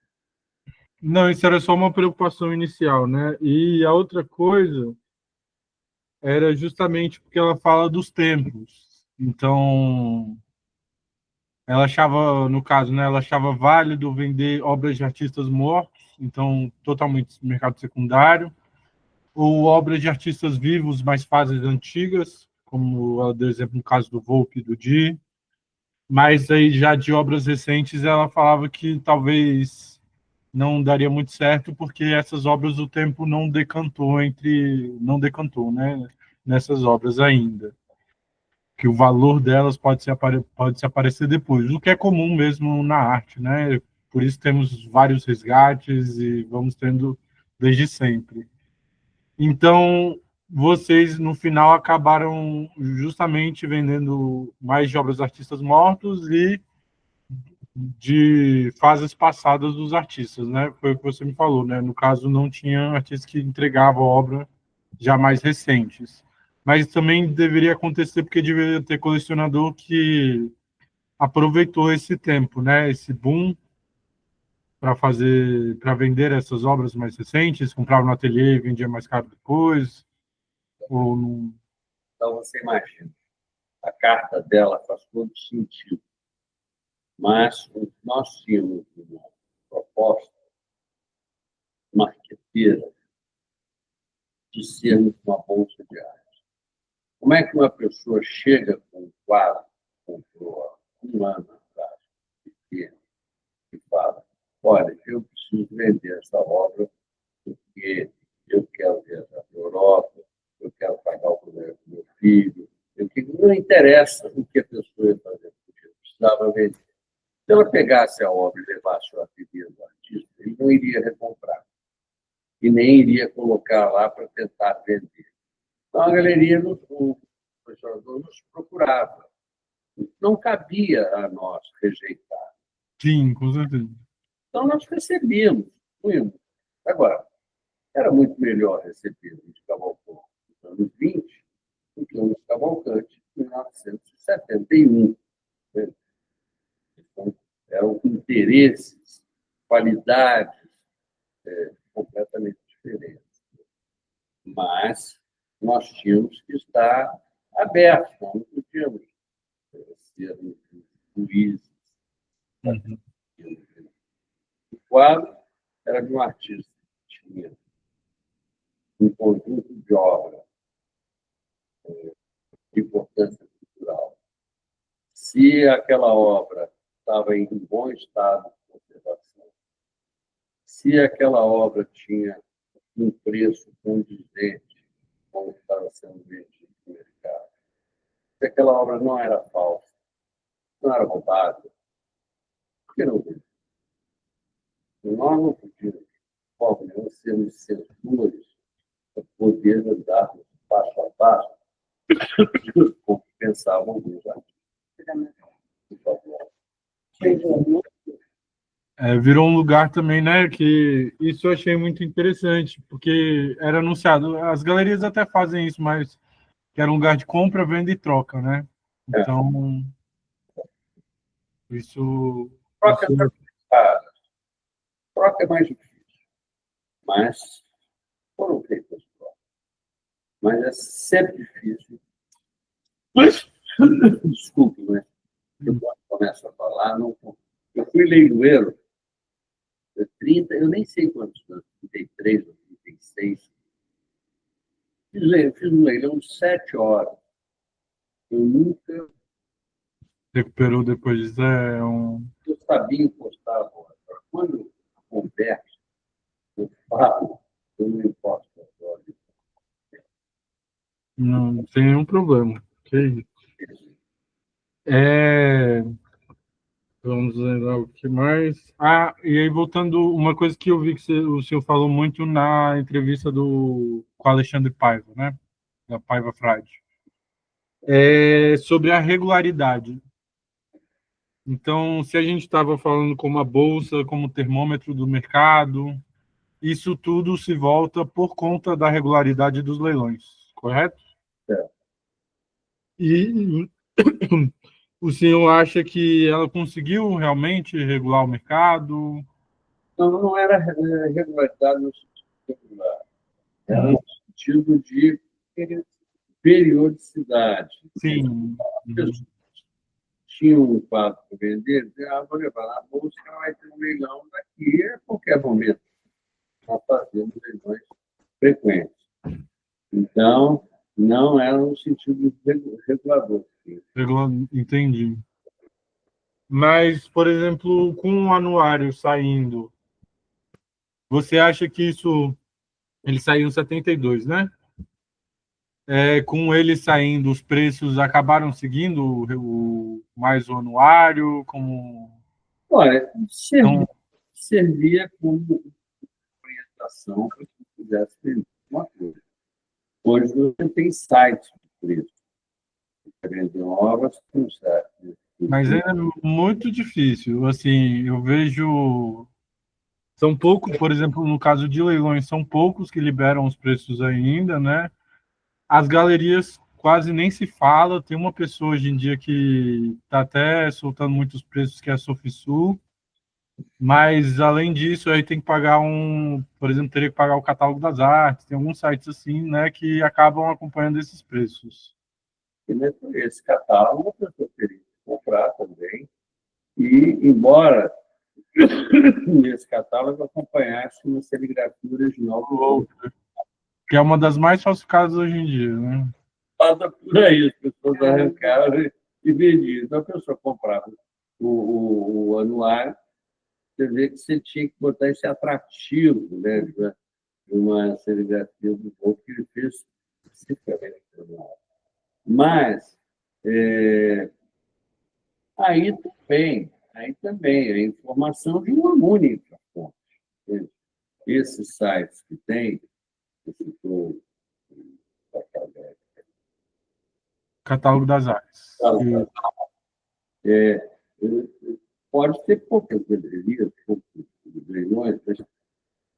Speaker 2: Não, isso era só uma preocupação inicial, né? E a outra coisa era justamente porque ela fala dos tempos. Então, ela achava, no caso, né, ela achava válido vender obras de artistas mortos, então totalmente mercado secundário, ou obras de artistas vivos, mas fases antigas, como ela deu exemplo no caso do Volpe e do Di. Mas aí já de obras recentes ela falava que talvez não daria muito certo porque essas obras o tempo não decantou, né, nessas obras ainda, que o valor delas pode se aparecer depois, o que é comum mesmo na arte, né? Por isso temos vários resgates e vamos tendo desde sempre. Então, vocês no final acabaram justamente vendendo mais de obras de artistas mortos e de fases passadas dos artistas, né? Foi o que você me falou, né? No caso, não tinha artistas que entregavam obra já mais recentes. Mas também deveria acontecer porque deveria ter colecionador que aproveitou esse tempo, né? Esse boom para vender essas obras mais recentes, comprava no ateliê e vendia mais caro depois, ou não...
Speaker 1: Então, você imagina, a carta dela faz todo sentido. Mas nós tínhamos uma proposta marqueteira de sermos uma bolsa de arte. Como é que uma pessoa chega com um quadro, comprou há um ano atrás, e fala, olha, eu preciso vender essa obra porque eu quero viajar para a Europa, eu quero pagar o colégio do meu filho, não interessa o que a pessoa ia fazer, porque precisava vender. Se ela pegasse a obra e levasse o ateliê do artista, ele não iria recomprar e nem iria colocar lá para tentar vender. Então, a galeria, o colecionador nos procurava. Não cabia a nós rejeitar.
Speaker 2: Sim, com certeza.
Speaker 1: Então, nós recebíamos. Agora, era muito melhor receber Luiz Cavalcante nos anos 20 do que o Luiz Cavalcante em 1971. Né? Então, eram interesses, qualidades completamente diferentes. Mas nós tínhamos que estar abertos, nós não podíamos ser juízes.
Speaker 2: Uhum.
Speaker 1: O quadro era de um artista que tinha um conjunto de obras de importância cultural. Se aquela obra estava em bom estado de conservação, se aquela obra tinha um preço condizente com o que estava sendo vendido no mercado, se aquela obra não era falsa, não era roubada, por que não vendia? Nós não podíamos, de forma nenhuma, sermos censores para poder andar passo a passo com o que pensavam alguns artistas. Por favor.
Speaker 2: Virou um lugar também, né? Que isso eu achei muito interessante, porque era anunciado. As galerias até fazem isso, mas que era um lugar de compra, venda e troca, né? Então, isso.
Speaker 1: Troca troca é mais difícil, mas foram feitas trocas. Mas é sempre difícil Mas, desculpe, mas eu começo a falar, não, eu fui leiloeiro, 30, eu nem sei quantos anos, 33 ou 36. Fiz um leilão de 7 horas. Eu nunca
Speaker 2: Recuperou depois disso,
Speaker 1: eu sabia encostar a bola. Quando eu converso, eu falo, eu não encosto a bola.
Speaker 2: não tem nenhum problema. Que isso. É, vamos lembrar o que mais. Ah, e aí voltando, uma coisa que eu vi que o senhor falou muito na entrevista com Alexandre Paiva, né? Da Paiva Frade. É sobre a regularidade. Então, se a gente estava falando como a bolsa, como termômetro do mercado, isso tudo se volta por conta da regularidade dos leilões, correto?
Speaker 1: É.
Speaker 2: E o senhor acha que ela conseguiu realmente regular o mercado?
Speaker 1: Não era regularidade no sentido regular, era no sentido de periodicidade.
Speaker 2: Sim.
Speaker 1: As pessoas tinham um quadro para vender, diziam, vou levar na bolsa, ela vai ter um leilão daqui a qualquer momento. Nós fazemos leilões frequentes. Então, não era no sentido regulador.
Speaker 2: Entendi. Mas, por exemplo, com o anuário saindo, você acha que isso... Ele saiu em 72, né? Com ele saindo, os preços acabaram seguindo mais o anuário, como...
Speaker 1: Olha,
Speaker 2: Então,
Speaker 1: servia como orientação para que pudesse vender uma coisa. Hoje você tem sites de preço. Vendem obras com certo.
Speaker 2: mas é muito difícil. Assim, eu vejo... São poucos, por exemplo, no caso de leilões, são poucos que liberam os preços ainda, né? As galerias quase nem se fala. Tem uma pessoa hoje em dia que está até soltando muitos preços, que é a Sofisul. Mas, além disso, aí tem que pagar por exemplo, teria que pagar o catálogo das artes. Tem alguns sites assim, né, que acabam acompanhando esses preços.
Speaker 1: E esse catálogo a pessoa teria que comprar também. E, embora esse catálogo acompanhasse uma serigrafia original do outro,
Speaker 2: Que é uma das mais falsificadas hoje em dia, né?
Speaker 1: passa por aí, as pessoas arrancaram e vendiam. Então, a pessoa comprava o anuário, você vê que você tinha que botar esse atrativo, né, de uma serigrafia do povo que ele fez especificamente para o anuário. Mas, aí também a informação de uma única fonte. Entende? Esses sites que tem, que citou
Speaker 2: Catálogo das artes.
Speaker 1: pode ter poucas livrarias, poucos leilões, mas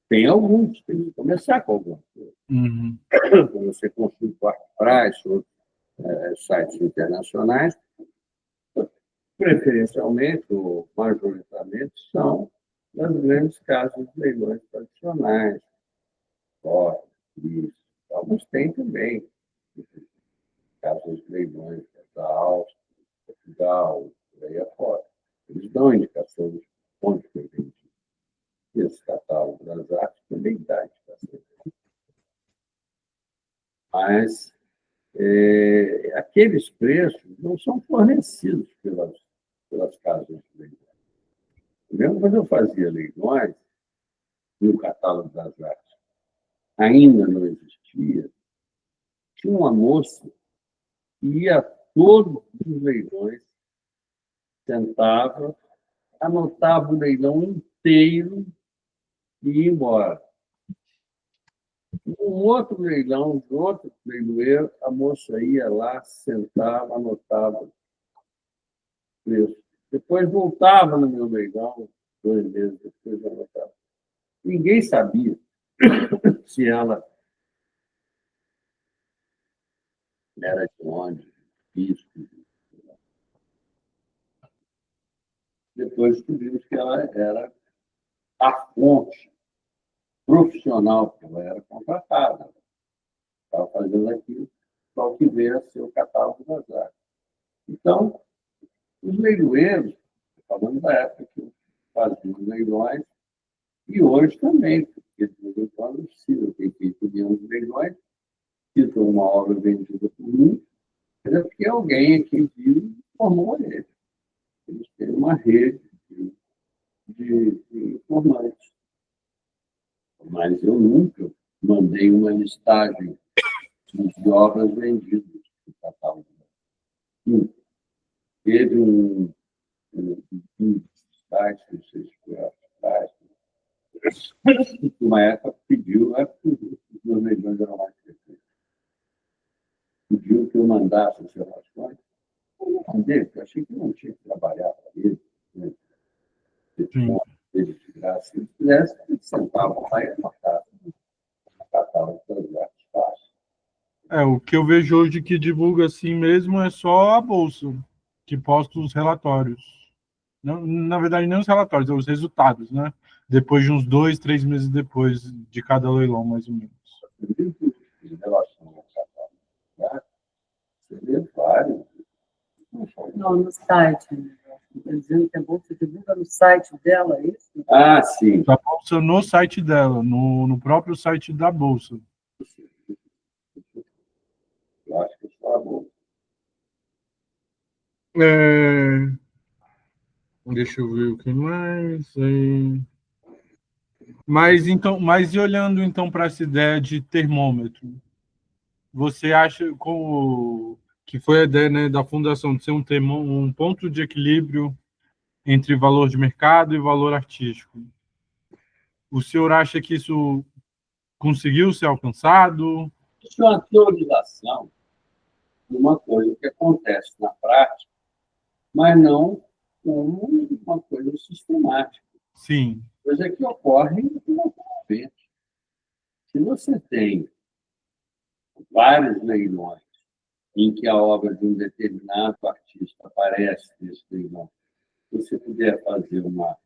Speaker 1: tem alguns, tem que começar com alguma coisa.
Speaker 2: Uhum.
Speaker 1: Quando você consulta o Artprice, outros sites internacionais, preferencialmente ou majoritariamente são das grandes casas de leilões tradicionais. Isso. Alguns têm também casas de leilões da Áustria, Portugal, por aí afora. Eles dão indicação de onde foi vendido. Esse catálogo das artes também dá indicação. Mas aqueles preços não são fornecidos pelas casas de leilões. Mesmo quando eu fazia leilões, e o catálogo das artes ainda não existia, tinha uma moça que ia a todos os leilões, sentava, anotava o leilão inteiro e ia embora. Um outro leilão, de outro leiloeiro, a moça ia lá, sentava, anotava o preço. Depois voltava no meu leilão, 2 meses depois anotava. Ninguém sabia se ela era de onde, isso. Depois descobrimos que ela era a fonte profissional, porque ela era contratada. Estava fazendo aquilo para o que veio a ser o catálogo das artes. Então, os leiloeiros, falando da época que eu fazia os leilões, e hoje também, porque de vez em quando precisa ter feito uns leilões, fiz uma obra vendida por mim, mas é porque alguém aqui viu e formou ele. Eles têm uma rede de informantes. Mas eu nunca mandei uma listagem de obras vendidas no catálogo. Teve um site, não sei se foi atrás, uma época pediu, não é porque os meus leilões eram mais frequentes, pediu que eu mandasse as relações. Eu não mandei, porque eu achei que eu não tinha que trabalhar para ele, né? Ele de graça, se ele fizesse, ele sentava lá e anotava no catálogo das artes fácil.
Speaker 2: O que eu vejo hoje que divulga assim mesmo é só a Bolsa, que posta os relatórios. Não, na verdade, nem os relatórios, os resultados, né? Depois de uns 2, 3 meses depois de cada leilão, mais ou menos.
Speaker 1: Em relação ao catálogo, né? Você vê vários.
Speaker 3: Não, no site. Estou dizendo que a Bolsa divulga no site dela, é isso?
Speaker 1: Ah, sim.
Speaker 2: A Bolsa no site dela, no próprio site da Bolsa.
Speaker 1: Eu acho que está bom.
Speaker 2: Deixa eu ver o que mais. Mas então, e olhando então para essa ideia de termômetro, você acha que foi a ideia, né, da fundação de ser um ponto de equilíbrio entre valor de mercado e valor artístico? O senhor acha que isso conseguiu ser alcançado?
Speaker 1: Isso é uma teorização de uma coisa que acontece na prática, mas não como uma coisa sistemática.
Speaker 2: Sim.
Speaker 1: Coisa que ocorre naturalmente. Se você tem vários leilões em que a obra de um determinado artista aparece nesse leilão, se você puder fazer uma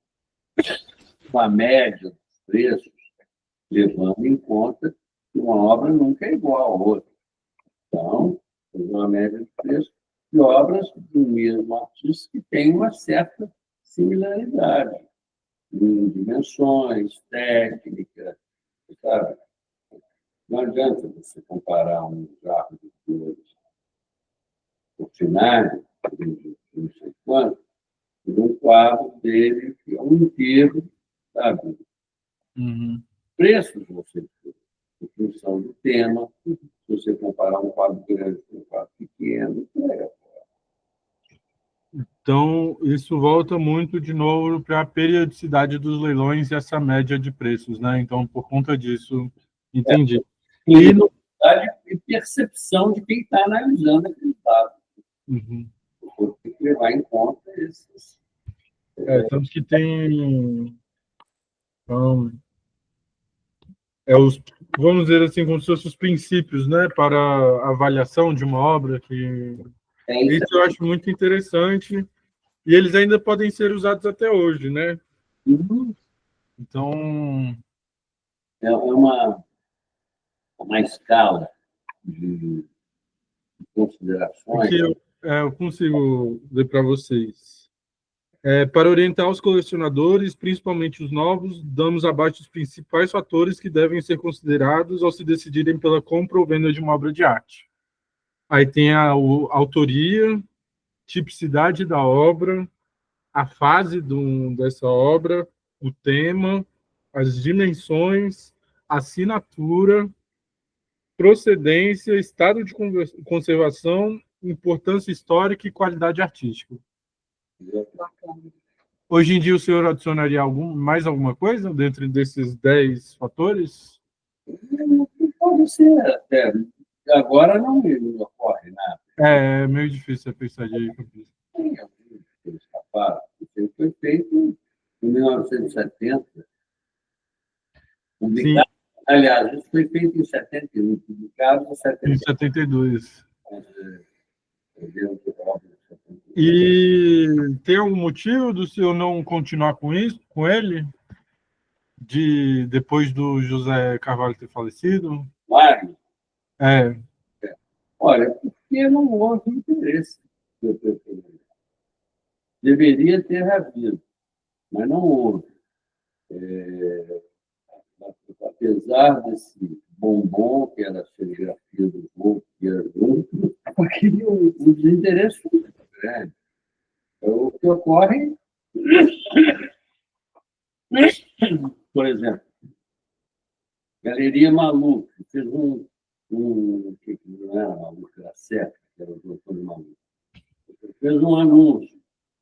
Speaker 1: média dos preços, levando em conta que uma obra nunca é igual à outra. Então, fazer uma média de preços de obras do mesmo artista que tem uma certa similaridade em dimensões, técnica, sabe? Não adianta você comparar um jarro de flores ordinário, de não sei quanto, com um quadro dele que é um inteiro, sabe?
Speaker 2: Uhum.
Speaker 1: Preços você tem, em função do tema, se você comparar um quadro grande com um quadro pequeno,
Speaker 2: Então, isso volta muito de novo para a periodicidade dos leilões e essa média de preços, né? Então, por conta disso, entendi.
Speaker 1: E percepção de quem está analisando aquele dado.
Speaker 2: Uhum.
Speaker 1: Tem que levar em conta esses.
Speaker 2: Tanto que tem. Vamos dizer assim, como se fossem os princípios, né, para a avaliação de uma obra, que isso eu acho muito interessante, e eles ainda podem ser usados até hoje, né?
Speaker 1: Uhum.
Speaker 2: Então...
Speaker 1: É uma escala de considerações.
Speaker 2: Aqui eu consigo ler para vocês. Para orientar os colecionadores, principalmente os novos, damos abaixo os principais fatores que devem ser considerados ao se decidirem pela compra ou venda de uma obra de arte. Aí tem a autoria, tipicidade da obra, a fase dessa obra, o tema, as dimensões, assinatura, procedência, estado de conservação, importância histórica e qualidade artística. Hoje em dia, o senhor adicionaria mais alguma coisa dentro desses 10 fatores?
Speaker 1: Pode ser até. Agora não me ocorre nada.
Speaker 2: É meio difícil pensar de cabeça.
Speaker 1: Isso foi feito em 1970. Publicado, aliás, isso foi feito em 71, publicado em 72.
Speaker 2: Em 72. E tem algum motivo do senhor não continuar com ele? Depois do José Carvalho ter falecido?
Speaker 1: Mário?
Speaker 2: É.
Speaker 1: Olha, porque não houve interesse. Deveria ter havido, mas não houve. Apesar desse bombom, que era a serigrafia do Volk, que era junto, o desinteresse foi muito grande. O que ocorre, por exemplo, Galeria Maluf fez que não era Maluf, era certo, que era o doutor Maluf. Fez um anúncio,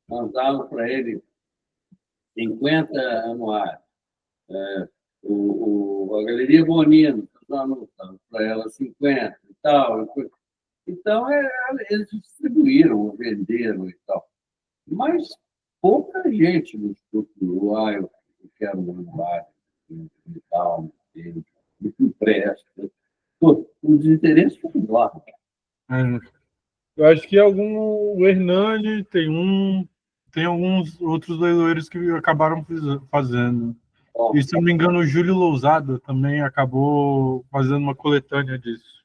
Speaker 1: nós dávamos para ele 50 anuários. A Galeria Bonino, nós dávamos para ela 50 e tal. Então, eles distribuíram, venderam e tal. Mas pouca gente nos procurou. Eu quero um anuário e tal, muito empresta. Pô, o desinteresse foi enorme.
Speaker 2: Eu acho que o Hernani tem alguns outros leiloeiros que acabaram fazendo. E, se não me engano, o Júlio Lousada também acabou fazendo uma coletânea disso.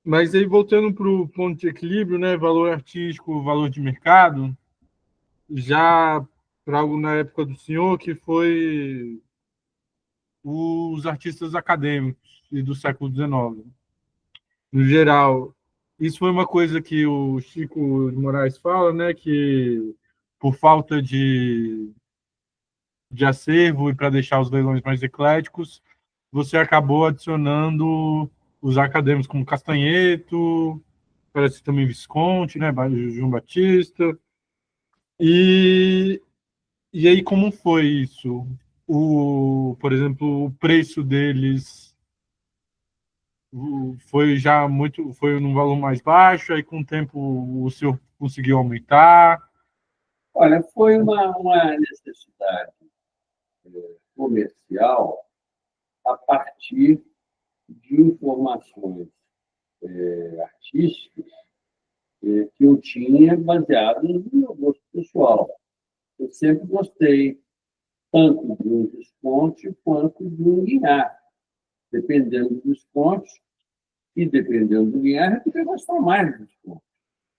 Speaker 2: Mas aí, voltando para o ponto de equilíbrio, né, valor artístico, valor de mercado, já para algo na época do senhor, que foi os artistas acadêmicos e do século XIX, no geral. Isso foi uma coisa que o Chico de Moraes fala, né, que por falta de acervo e para deixar os leilões mais ecléticos, você acabou adicionando os acadêmicos como Castanheto, parece também Visconti, né, João Batista. E aí, como foi isso? Por exemplo, o preço deles foi num valor mais baixo, aí com o tempo o senhor conseguiu aumentar?
Speaker 1: Olha, foi uma necessidade comercial a partir de informações artísticas que eu tinha baseadas no meu gosto pessoal. Eu sempre gostei tanto de um Visconti quanto de um Guignard. Dependendo do Visconti e dependendo do Guignard, eu podia gostar mais do Visconti,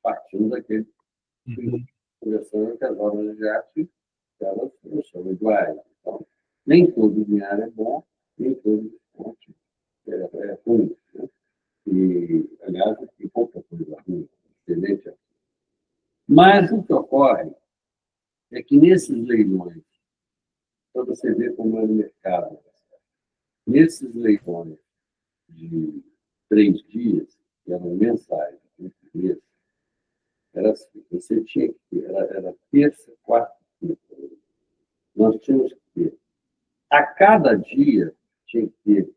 Speaker 1: partindo daquele conversando que as obras de arte elas são iguais. Então, nem todo Guignard é bom, nem todo Visconti é ruim. Né? E, aliás, tem pouca coisa ruim, excelente. Mas o que ocorre é que nesses leilões, para você ver como é o mercado, nesses leilões de 3 dias, que eram mensais, era assim, você tinha que ter, era terça, quarta, quinta. Nós tínhamos que ter, a cada dia, tinha que ter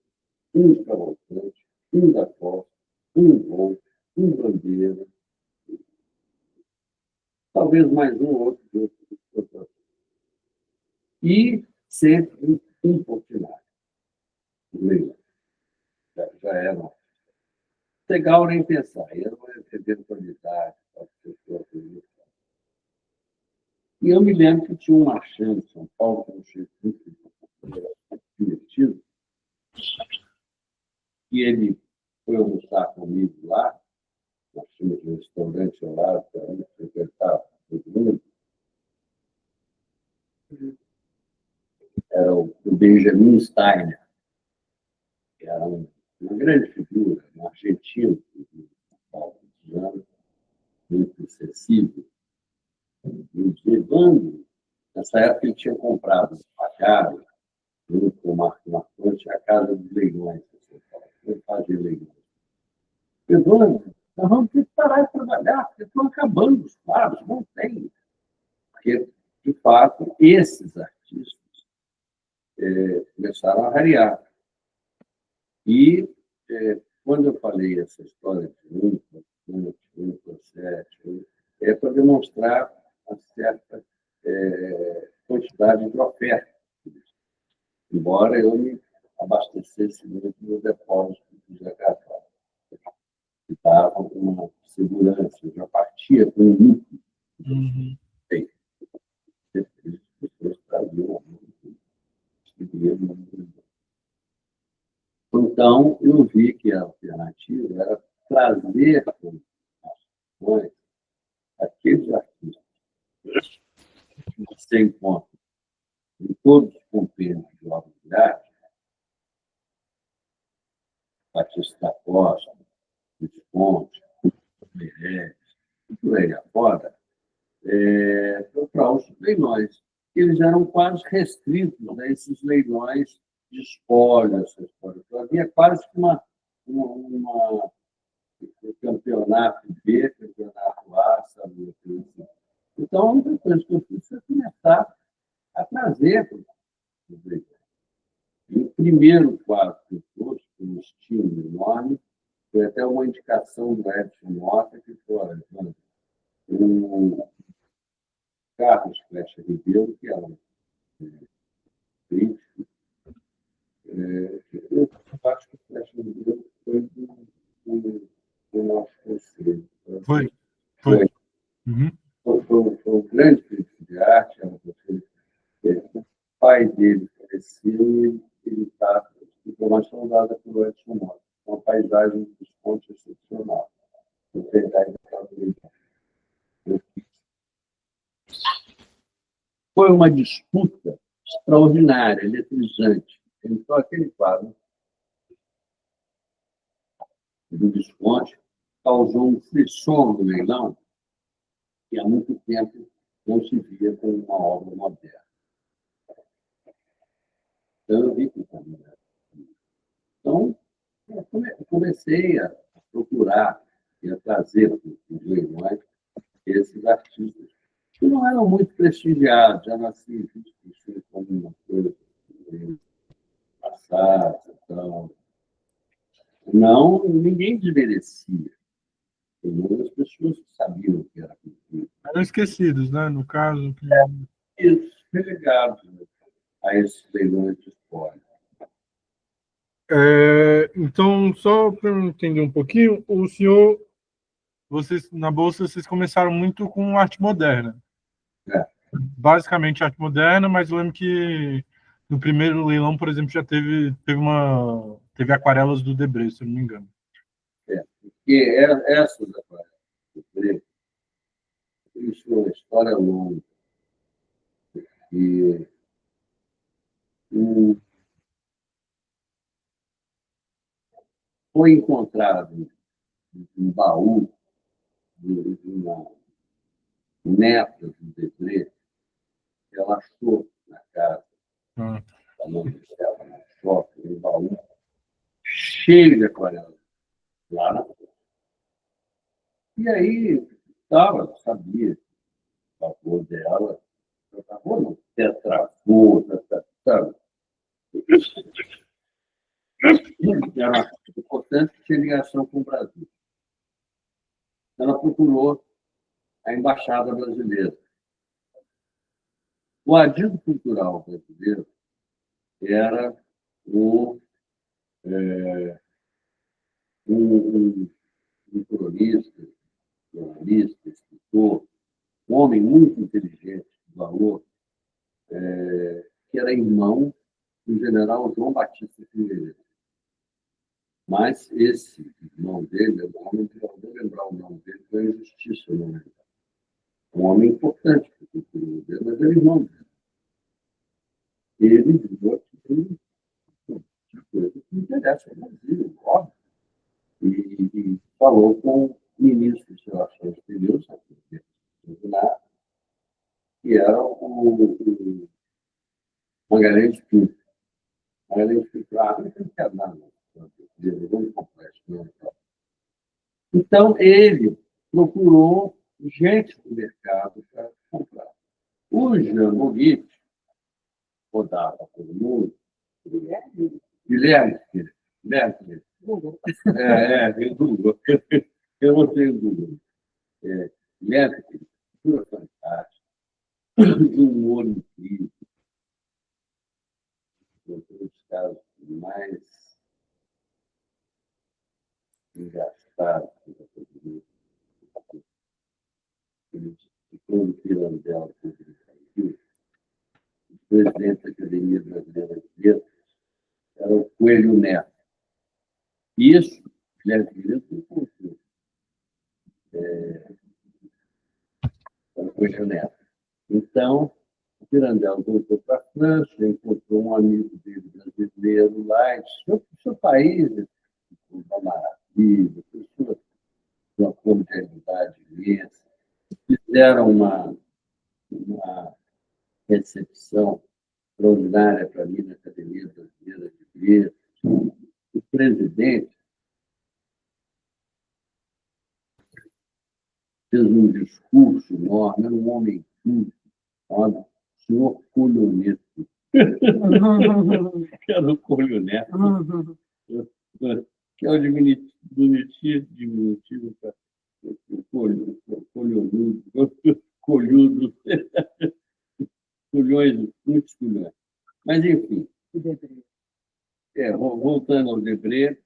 Speaker 1: um cavalcante, um da costa, um voo, um bandeira, talvez mais um ou outro. E sempre um portinari. Já era. Legal nem pensar, era uma eventualidade. E eu me lembro que tinha um marchand em São Paulo, que eu achei muito divertido, e ele foi almoçar comigo lá, nós tínhamos um restaurante lá, para onde frequentava todo mundo. Era o Benjamin Steiner, que era uma grande figura, um argentino, muito acessível. E o Evandro, nessa época, ele tinha comprado uma casa, junto com o Marco Marcante, a casa dos leilões. Ele fazia leilões. Evandro, nós vamos ter que parar de trabalhar, porque estão acabando os quadros, não tem. Porque, de fato, esses artistas começaram a rarear. E, quando eu falei essa história de 1,7, é para demonstrar uma certa quantidade de oferta. Embora eu me abastecesse muito no depósito do Zé Carvalho, que dava uma segurança, eu já partia com um lucro. As pessoas traziam então, eu vi que a objetivo era trazer para as ações aqueles artistas que você encontra em todos os compêndios de obras de arte, Batista da Costa, Visconti, Meirelles, e por aí afora, para os leilões. Eles eram quase restritos a esses leilões de espólio, essa história. Então, havia quase que um campeonato B, campeonato A, sabe? Então, a única coisa que eu fiz foi começar a trazer para os leilões. E o primeiro quadro que eu trouxe, com um estilo enorme, foi até uma indicação do Edson Mota, que foi o Carlos Flecha Ribeiro, que era um crítico. Eu acho que o Flecha Ribeiro foi do nosso conselho.
Speaker 2: Foi. Uhum.
Speaker 1: Foi um grande crítico de arte, era o pai dele faleceu e ele está informação dada pelo Edson Mota. Uma paisagem dos pontos excepcional. Foi uma disputa extraordinária, eletrizante. Então, aquele quadro do Visconti causou um frisson no leilão que há muito tempo não se via com uma obra moderna. Então, eu vi que também. Então, eu comecei a procurar e a trazer para os leilões esses artistas que não eram muito prestigiados, eram assim, vistos como uma coisa passada. Então, não, ninguém desmerecia. As pessoas que sabiam o que era cultura.
Speaker 2: Eram esquecidos, né? No caso.
Speaker 1: Isso, relegados a esses leilões de espólio.
Speaker 2: Então, só para eu entender um pouquinho, o senhor, vocês na Bolsa, vocês começaram muito com arte moderna. Basicamente arte moderna, mas eu lembro que no primeiro leilão, por exemplo, já teve aquarelas do Debré, se eu não me engano.
Speaker 1: Porque essas aquarelas do Debré, isso é uma história longa. E foi encontrado um baú de uma neta do Debré, que ela achou na casa da mãe dela, no shopping, um baú cheio de aquarelas lá na frente. E aí, sabia o avô dela, o avô não, tetravô, sabe? Era importante que tinha ligação com o Brasil. Ela procurou a Embaixada Brasileira. O adido cultural brasileiro era um cronista, jornalista, escritor, um homem muito inteligente, de valor, que era irmão do general João Batista Figueiredo. Mas esse irmão dele, eu não vou lembrar o nome dele, foi injustiça, não lembro. Um homem importante para a cultura brasileira, mas era irmão dele. Ele viu aquilo de coisa que interessa ao Brasil, óbvio. E falou com o ministro de Relações Exteriores, que era o Magalhães Pinto. Magalhães Pinto, não quero nada, muito complexo. Não. Então, ele procurou gente do mercado para comprar. O Jean Moguite rodava todo mundo. Guilherme. Google. Google. Eu não tenho Google. Guilherme, cultura fantástica, de humor incrível. Um dos casos mais engraçados que eu consegui. Ficou no Pirandela o presidente da Academia Brasileira de Letras era o Coelho Neto. Isso Ele é filho do Coelho Neto. Então, o Pirandello voltou para a França, encontrou um amigo dele brasileiro lá, e disse: o seu país é uma maravilha, pessoas de uma cordialidade imensa, fizeram uma recepção extraordinária para mim na Academia Brasileira de Letras. O presidente fez um discurso enorme, era um homem culto, chamado senhor Colhoneto. Era o Colhoneto, que é o diminutivo para colhonudo, colhudo, colhões, muitos colhões. Mas, enfim, voltando ao Debré,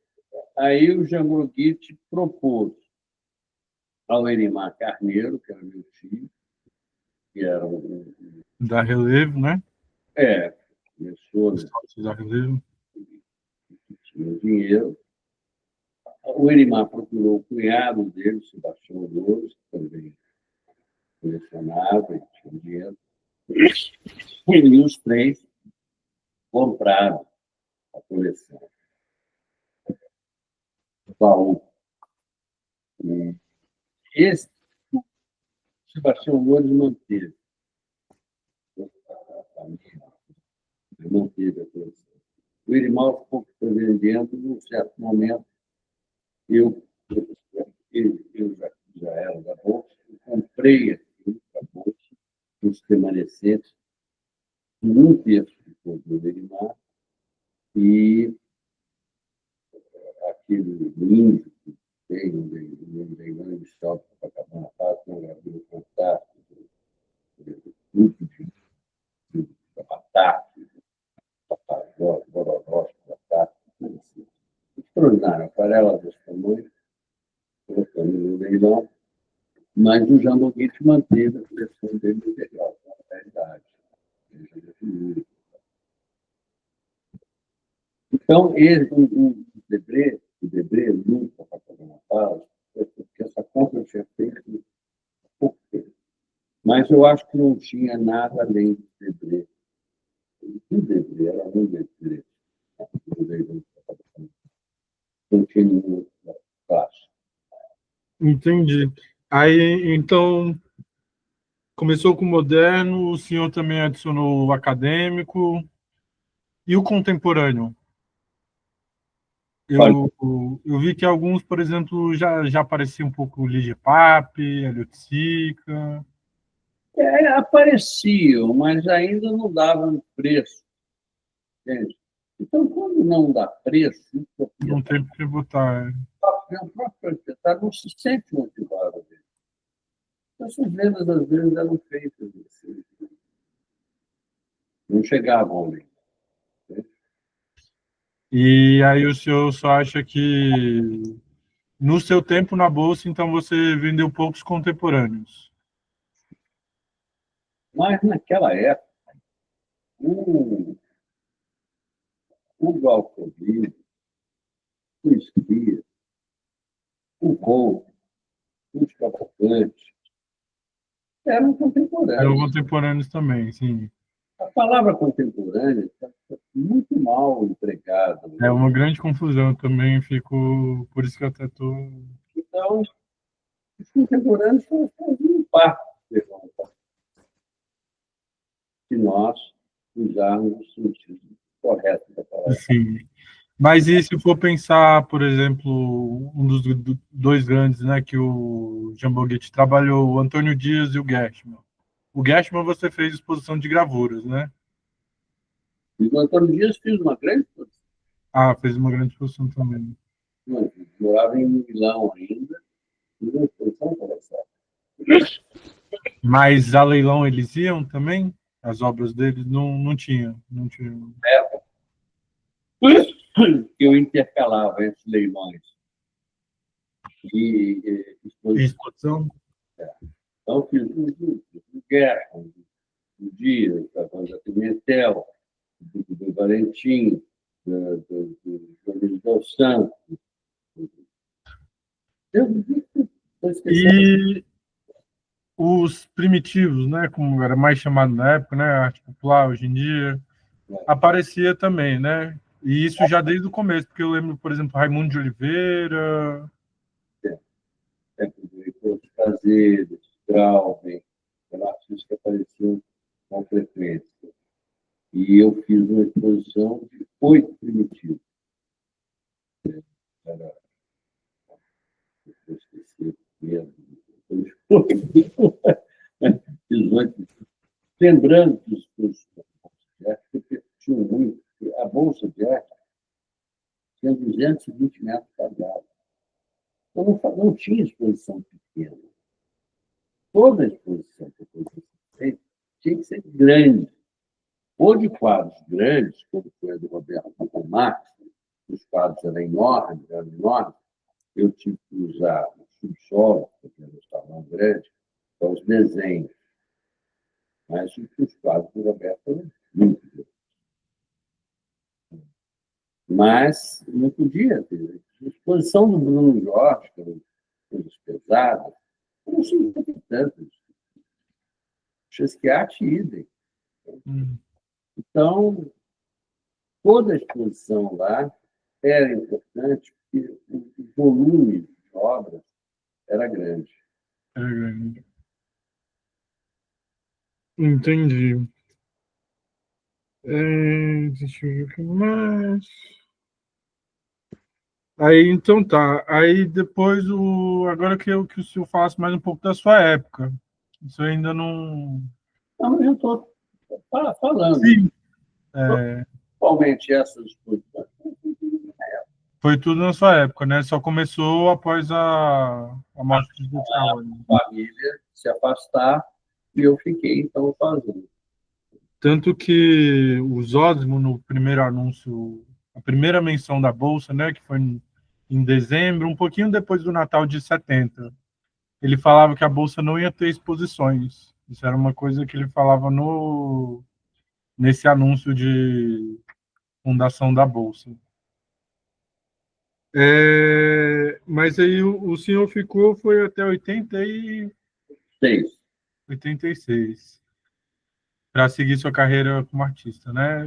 Speaker 1: aí o Jambogit propôs ao Erimar Carneiro, que era meu tio, que era
Speaker 2: Da Relevo, né?
Speaker 1: Começou,
Speaker 2: Da Relevo.
Speaker 1: tinha dinheiro. O Erimar procurou o cunhado dele, Sebastião Louros, que também colecionava e tinha dinheiro. E os três compraram a coleção. Baú. Esse, o Sebastião Louros manteve. A família manteve a coleção. O Erimar ficou vendendo, num certo momento, eu já era da Bolsa, eu comprei aquilo da Bolsa, os remanescentes, um terço ficou do Erimar, e aquele índio que tem um leilão de shopping para acabar na paz, um gravura fantástico, grupo de batata, papagó, bororó, batata, assim. Extraordinário, aquarela desse tamanho, colocando no leilão, mas o Jambogit manteve a coleção dele integral, com a realidade. Então, o Debré nunca para fazer uma pausa, porque essa compra eu tinha feito pouco tempo. Mas eu acho que não tinha nada além do Debré. O Debré era um Debré. Não tinha nenhum passo.
Speaker 2: Entendi. Aí, então, começou com o moderno, o senhor também adicionou o acadêmico e o contemporâneo. Eu vi que alguns, por exemplo, já apareciam um pouco Ligia Pape, Elliot Sica.
Speaker 1: Apareciam, mas ainda não davam preço. Entende? Então, quando não dá preço,
Speaker 2: Não tem que tributar.
Speaker 1: o próprio proprietário não se sente motivado. Essas vendas, às vezes, eram feitas assim. Não chegavam ali.
Speaker 2: E aí o senhor só acha que no seu tempo na Bolsa, então você vendeu poucos contemporâneos.
Speaker 1: Mas, naquela época, o Galcoville, o Esquia, o Volvo, os Cavalcantes, eram
Speaker 2: Eram
Speaker 1: contemporâneos.
Speaker 2: contemporâneos também, sim.
Speaker 1: A palavra contemporânea está muito mal empregada.
Speaker 2: É uma grande confusão também, fico. Por isso que eu até estou.
Speaker 1: Então, os contemporâneos faziam parte que nós usarmos o sentido correto da palavra.
Speaker 2: Sim. Mas e se for pensar, por exemplo, um dos dois grandes, né, que o Jambogit trabalhou, o Antônio Dias e o Gershman. O Gershman você fez exposição de gravuras, né?
Speaker 1: E o Antônio Dias fez uma grande exposição.
Speaker 2: Ah, fez uma grande exposição também.
Speaker 1: Morava em Milão ainda, fiz uma exposição interessante.
Speaker 2: Mas a leilão eles iam também? As obras deles não tinham. Não tinham.
Speaker 1: Eu intercalava entre leilões e
Speaker 2: Exposição?
Speaker 1: Então, fiz o Gershon, o Dias, da Pimentel, do Valentim, do Jones dos Santos, Eu estou esquecendo.
Speaker 2: E os primitivos, né, como era mais chamado na época, né, a arte popular hoje em dia, aparecia também, né? E isso já desde o começo, porque eu lembro, por exemplo, Raimundo de Oliveira.
Speaker 1: Os Prazeres, Grauben, eram artistas que apareciam com frequência. E eu fiz uma exposição de 8 primitivos. Era, eu esqueci mesmo. Fiz 8. Lembrando que os de arte repercutiam muito. A Bolsa de Arte tinha 220 metros quadrados. Então, não tinha exposição pequena. Toda exposição que eu fiz tinha que ser grande. Ou de quadros grandes, como foi a do Roberto Marx, os quadros eram enormes, eu tive que usar o subsolo, porque era um salão grande, para os desenhos. Mas os quadros do Roberto eram muito grandes. Mas não podia ter. A exposição do Bruno Jorge, que eram coisas pesadas, não tinha tantas. Chesquiat, idem. Então, toda a exposição lá era importante, porque o volume de obras era grande.
Speaker 2: Era grande. Entendi. Deixa eu ver o que mais. Aí, então tá. Aí depois, agora que o senhor falasse mais um pouco da sua época. Isso eu ainda não.
Speaker 1: Não, mas eu estou falando.
Speaker 2: Sim.
Speaker 1: Principalmente essas exposições.
Speaker 2: Foi tudo na sua época, né? Só começou após a morte de Carvalho.
Speaker 1: A família se afastar e eu fiquei, então, sozinho.
Speaker 2: Tanto que o Zósimo, no primeiro anúncio, a primeira menção da Bolsa, né, que foi em dezembro, um pouquinho depois do Natal de 70, ele falava que a Bolsa não ia ter exposições. Isso era uma coisa que ele falava nesse anúncio de fundação da Bolsa. Mas aí o senhor ficou, foi até 86, para seguir sua carreira como artista, né?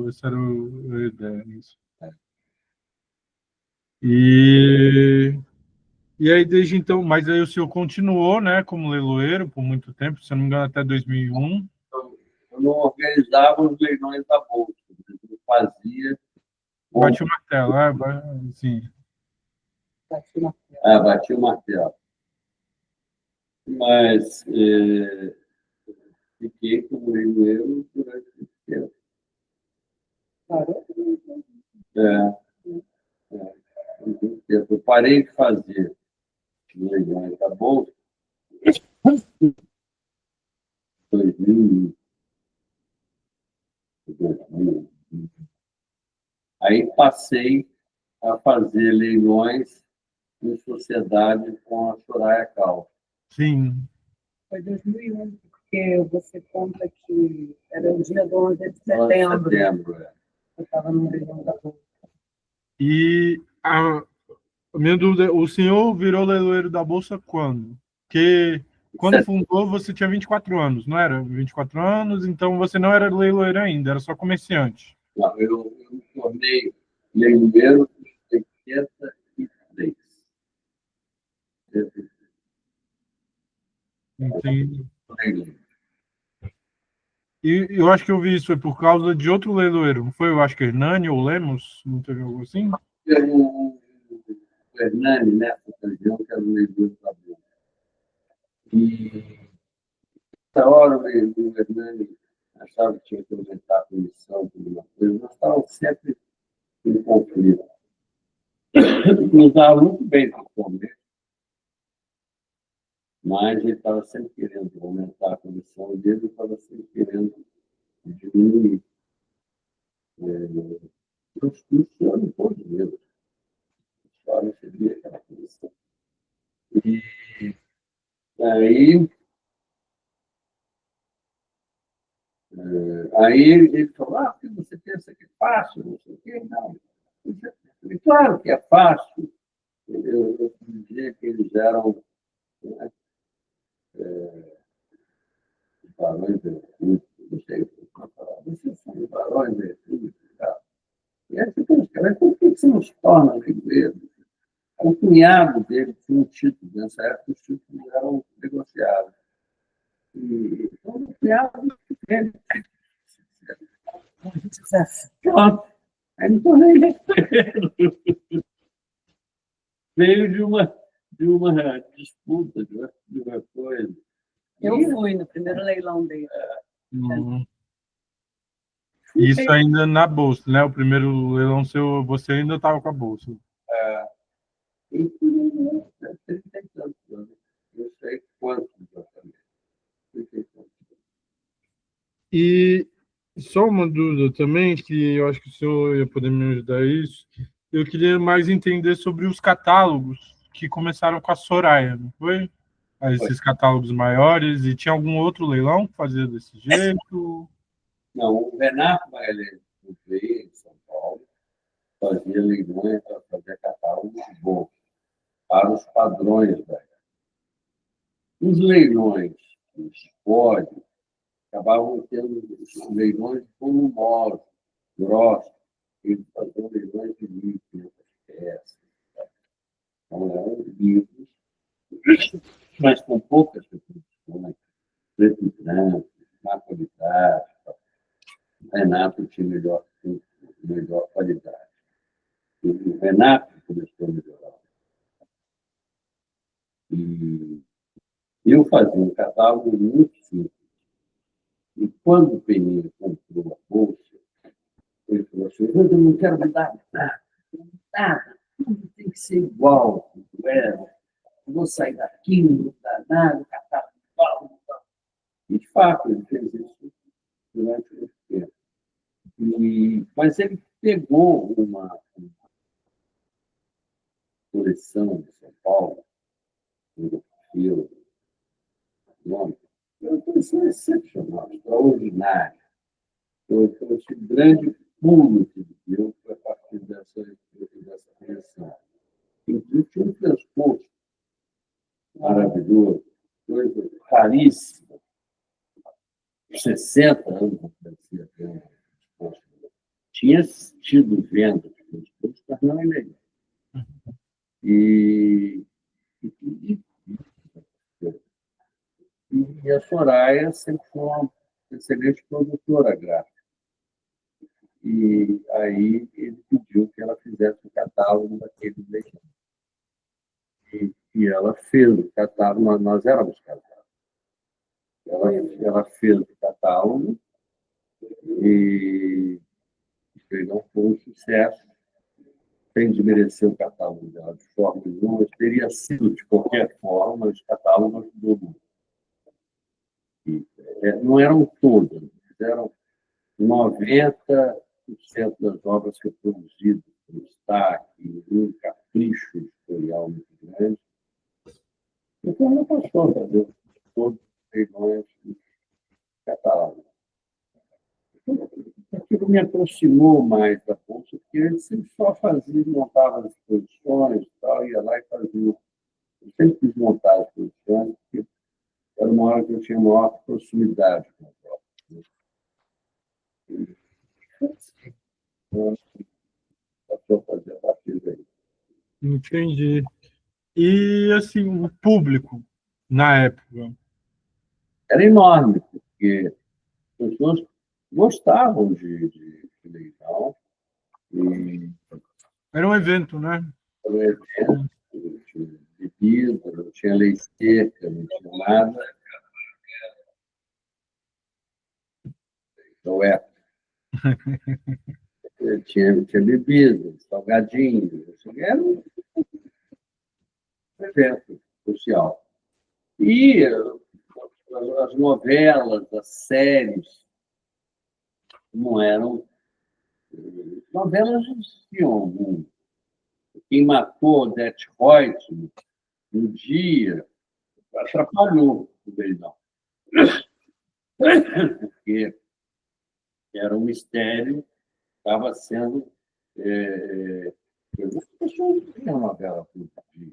Speaker 2: Esse era a ideia. Isso. E aí, desde então, mas aí o senhor continuou, né, como leiloeiro por muito tempo, se não me engano, até 2001.
Speaker 1: Eu não organizava os leilões da Bolsa, eu fazia.
Speaker 2: Bati o martelo, sim.
Speaker 1: Bati o martelo. Mas fiquei como leiloeiro durante muito tempo. Eu parei de fazer leilões da Bolsa em 2000. Aí passei a fazer leilões em sociedade com a Soraya Cal.
Speaker 2: Sim.
Speaker 3: Foi 2001, porque você conta que era o dia 11 de setembro. Eu estava no leilão da Bolsa.
Speaker 2: E a minha dúvida, o senhor virou leiloeiro da Bolsa quando? Porque quando fundou, você tinha 24 anos, não era? 24 anos, então você não era leiloeiro ainda, era só comerciante.
Speaker 1: Não, eu me tornei leiloeiro em 83.
Speaker 2: Entendi. E eu acho que eu vi isso foi por causa de outro leiloeiro, não foi? Eu acho que Hernani ou Lemos, não teve algo assim?
Speaker 1: O Hernani, nessa ocasião, que era o leiloeiro da Bolsa. E essa hora o Hernani achava que tinha que aumentar a comissão, alguma coisa, nós estávamos sempre em conflito. Nos dava muito bem para comer, mas ele estava sempre querendo aumentar a comissão dele, ele estava sempre querendo diminuir. Os funcionam todos mesmo. Só recebia aquela comissão. E aí ele falou, porque você pensa que é fácil, não sei o quê, não. E, claro que é fácil. Eu dizia dizia que eles eram, né, os barões vermelhos, não sei o que eu falava, vocês são os barões vermelhos e tal. E aí ficam os caras, por que você nos torna leigos? O cunhado dele tinha um título, nessa época os títulos eram negociados. E então, o cunhado dele, pronto, aí me tornei letreiro. Veio de uma disputa, de uma coisa.
Speaker 3: Eu fui no primeiro leilão dele.
Speaker 2: Isso ainda na bolsa, né? O primeiro leilão seu, você ainda estava com a bolsa.
Speaker 1: E tudo, né? 30 e tantos anos. Não sei quantos exatamente. 30 e tantos.
Speaker 2: E só uma dúvida também, que eu acho que o senhor ia poder me ajudar a isso. Eu queria mais entender sobre os catálogos que começaram com a Soraya, não foi? Esses catálogos maiores, e tinha algum outro leilão que fazia desse jeito?
Speaker 1: Não, o Renato Magalhães veio em São Paulo, fazia leilões para fazer catálogos bons para os padrões da época. Os leilões, os códigos, acabavam tendo leilões volumosos, grossos. Eles faziam leilões de 1.500 peças. Então, eram livros, mas com poucas reproduções, preto e branco, má qualidade. O Renato tinha melhor qualidade. E o Renato começou a melhorar. E eu fazia um catálogo muito simples. E quando o Peninha comprou a bolsa, ele falou assim: eu não quero mudar nada, tudo tem que ser igual. Eu vou sair daqui, não mudar nada, catálogo igual. E, de fato, ele fez isso durante muito tempo. Mas ele pegou uma coleção de São Paulo, um filme, nome, uma coleção excepcional, extraordinária. Foi um grande pulo que ele deu a partir dessa criação. Inclusive, tinha um transporte maravilhoso, coisa raríssima. 60 anos não parecia ter um transporte. Tinha tido venda de transporte, mas não é legal. E a Soraya sempre foi uma excelente produtora gráfica. E aí ele pediu que ela fizesse o catálogo daquele leilão. E ela fez o catálogo, nós éramos casados. Ela fez o catálogo e o leilão foi um sucesso, sem desmerecer o catálogo dela de forma nenhuma. Teria sido de qualquer forma, os catálogos ajudou muito. Não eram todas, eram 90% das obras reproduzidas com destaque, um capricho editorial muito grande. Então, ela passou a fazer todos os leilões de catálogo. Aquilo me aproximou mais da bolsa, porque antes ele só fazia, montava as exposições e tal, ia lá e fazia. Eu sempre quis montar as exposições, porque era uma hora que eu tinha maior proximidade com a própria. Então, passou a fazer a partir daí.
Speaker 2: Entendi. E, assim, o público, na época?
Speaker 1: Era enorme, porque as pessoas gostavam de leilão.
Speaker 2: Era um evento, né?
Speaker 1: Era um evento, não tinha bebida, não tinha lei seca, não tinha nada. Então, tinha bebida, salgadinho. Era um evento social. E as novelas, as séries, não eram. Novelas existiam algumas. Quem matou Odete Roitman no dia atrapalhou o leilão. Porque era um mistério, estava sendo. As pessoas não viam novela todo dia.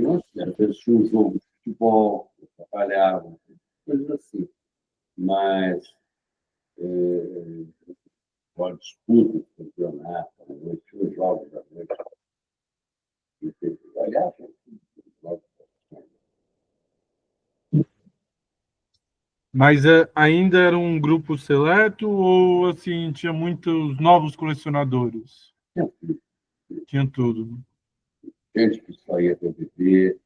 Speaker 1: leilões que às vezes tinha um jogo de futebol, que atrapalhavam, coisas assim. Mas uma disputa de campeonato, à noite, tinha os jogos à noite. Aliás, jogos.
Speaker 2: Mas ainda era um grupo seleto ou assim tinha muitos novos colecionadores? Tinha tudo.
Speaker 1: Gente que saía para viver,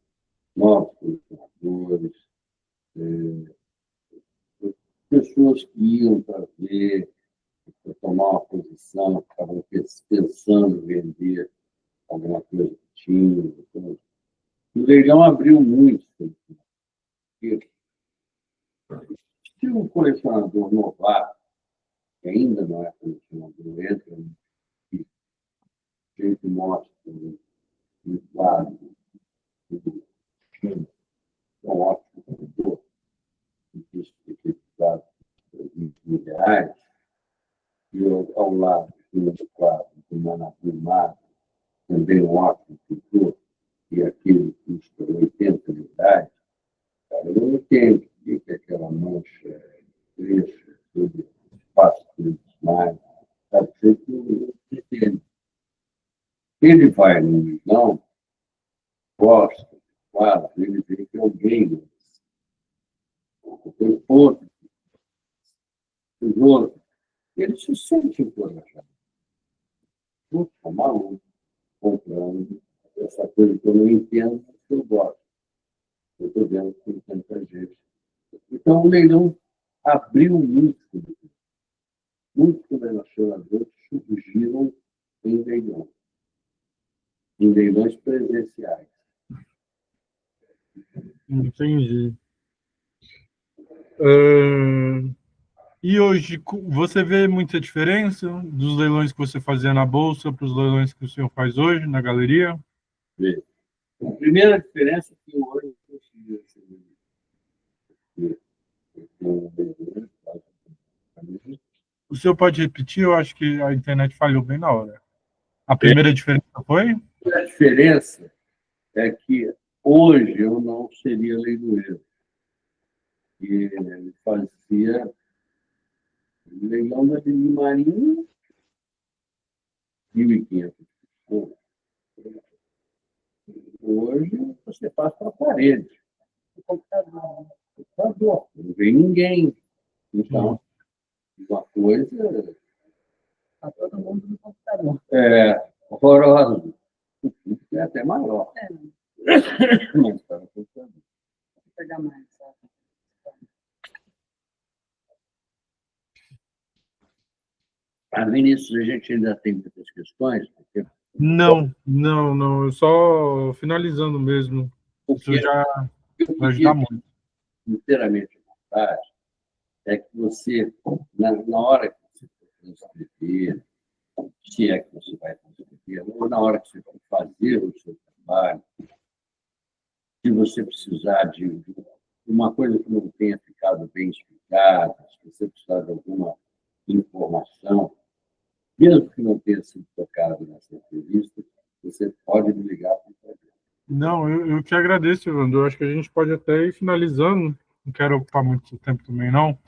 Speaker 1: novos colecionadores, pessoas que iam para ver, para tomar uma posição, que estavam pensando em vender alguma coisa que tinha. Então, o leilão abriu muito. Se um colecionador novato, que ainda não é colecionador, entra e gente mostra um quadro um ótimo colecionador, que quadro de 20 mil reais, e ao lado do quadro do Manabu Mato, também um ótimo pintor, e aquele custa 80 mil reais, cara, eu não entendo o que é aquela mancha preta, tudo, espaço tudo mais, sabe? Você não entende. Ele vai no milhão, gosta, fala, ele vê que alguém tem ponto, os outros, ele se sente encorajado. Muito maluco, comprando essa coisa que eu não entendo, mas que eu gosto. Eu estou vendo que tem tanta gente. Então, o leilão abriu muito. Muitos colecionadores surgiram em leilões presenciais.
Speaker 2: Entendi. E hoje, você vê muita diferença dos leilões que você fazia na Bolsa para os leilões que o senhor faz hoje na galeria?
Speaker 1: A primeira diferença é que hoje eu consigo
Speaker 2: O senhor pode repetir? Eu acho que a internet falhou bem na hora. A primeira diferença foi?
Speaker 1: a diferença é que hoje eu não seria leiloeiro. E ele fazia leilão da Avenida Marinha, 1.500 pessoas. Hoje você passa para a parede. O computador. Não vem ninguém. Então, uma coisa.
Speaker 3: Está todo mundo no computador.
Speaker 1: Horrorosa. É até maior. Mas está no computador.
Speaker 3: Vou pegar mais. Sabe?
Speaker 1: Vinícius, a gente ainda tem muitas questões, porque
Speaker 2: Não. Eu só finalizando mesmo. Isso já vai ajudar muito.
Speaker 1: inteiramente à vontade, é que você, na hora que você for transcrever, se é que você vai transcrever, ou na hora que você for fazer o seu trabalho, se você precisar de uma coisa que não tenha ficado bem explicada, se você precisar de alguma informação, mesmo que não tenha sido tocado nessa entrevista, você pode me ligar para o programa.
Speaker 2: Não, eu que agradeço, Evandro. Eu acho que a gente pode até ir finalizando. Não quero ocupar muito tempo também, não.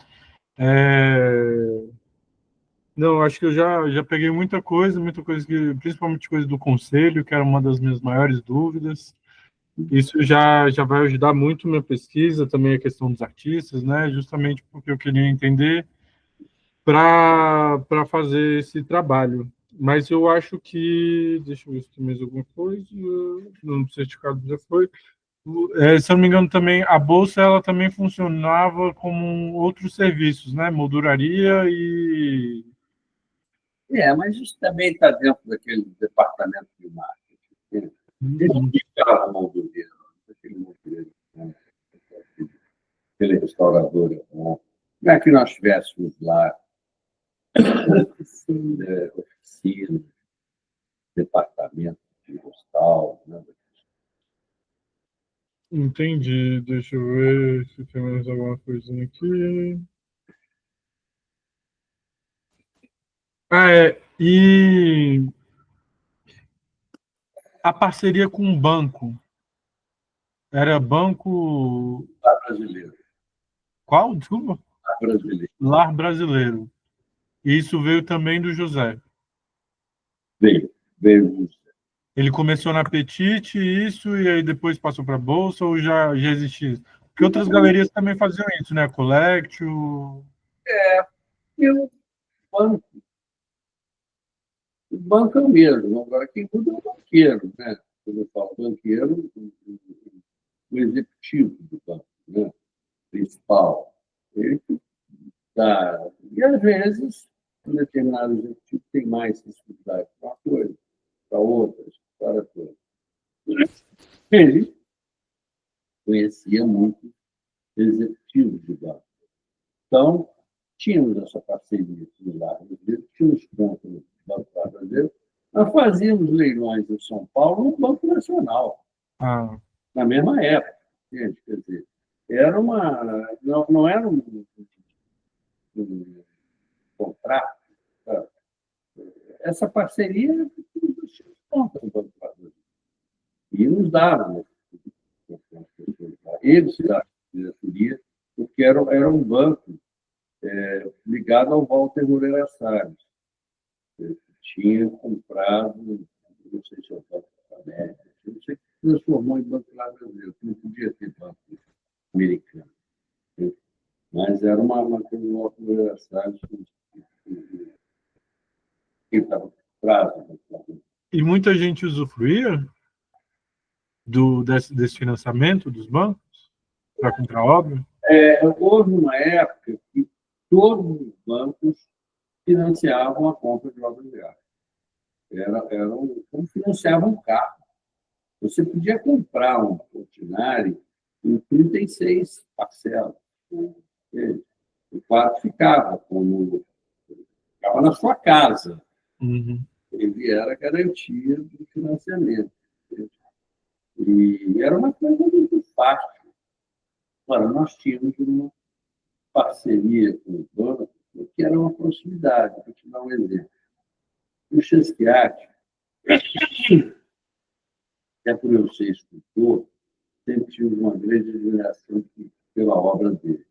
Speaker 2: Não, acho que eu já peguei muita coisa que, principalmente coisa do conselho, que era uma das minhas maiores dúvidas. Isso já vai ajudar muito minha pesquisa, também a questão dos artistas, né? Justamente porque eu queria entender para fazer esse trabalho. Mas eu acho que. Deixa eu ver se tem mais alguma coisa. No certificado já foi. Se eu não me engano, também a bolsa ela também funcionava como outros serviços, né? Molduraria e.
Speaker 1: Mas isso também está dentro daquele departamento de marketing. Ele fica na mão do dedo, aquele restaurador. Não é que nós tivéssemos lá oficina, departamento de hostal, né?
Speaker 2: Entendi. Deixa eu ver se tem mais alguma coisinha aqui. E a parceria com o banco. Era Banco...
Speaker 1: Brasileiro.
Speaker 2: Qual? Desculpa.
Speaker 1: Brasileiro.
Speaker 2: Lar Brasileiro. E isso veio também do José.
Speaker 1: Veio.
Speaker 2: Ele começou na Petite, isso, e aí depois passou para a Bolsa, ou já existia isso? Porque outras galerias também faziam isso, né? Collectio...
Speaker 1: E o banco é o mesmo. Agora, quem cuida é o banqueiro, né? Quando eu falo banqueiro, o executivo do banco, né? Principal. Ele dá. E, às vezes, um determinado executivo tem mais sensibilidade para uma coisa, para outras, para outra. Ele conhecia muito executivos de banco. Então, tínhamos essa parceria com o Lar Brasileiro, tínhamos conta no Banco Brasileiro, nós fazíamos leilões em São Paulo no Banco Nacional, na mesma época. Gente, quer dizer, era não era um contrato. Tá? Essa parceria nos conta no Banco Brasileiro. E nos davam, eles se davam diretoria, porque era um banco ligado ao Walter Moreira Salles. Eu tinha comprado, não sei se é o Banco da América, não sei, transformou em Banco Brasileiro, que não podia ter banco americano. Mas era uma coisa do Walter Moreira Salles que estava por trás do Banco Brasileiro.
Speaker 2: E muita gente usufruía desse financiamento dos bancos para comprar obra?
Speaker 1: Houve uma época que todos os bancos financiavam a compra de obras de arte. Como financiavam um carro. Você podia comprar um Portinari em 36 parcelas. O quarto ficava na sua casa.
Speaker 2: Uhum.
Speaker 1: Ele era garantia do financiamento. E era uma coisa muito fácil. Agora, nós tínhamos uma parceria com o banco, que era uma proximidade. Vou te dar um exemplo. O Chesquiat, até por eu ser escultor, sempre tive uma grande admiração pela obra dele.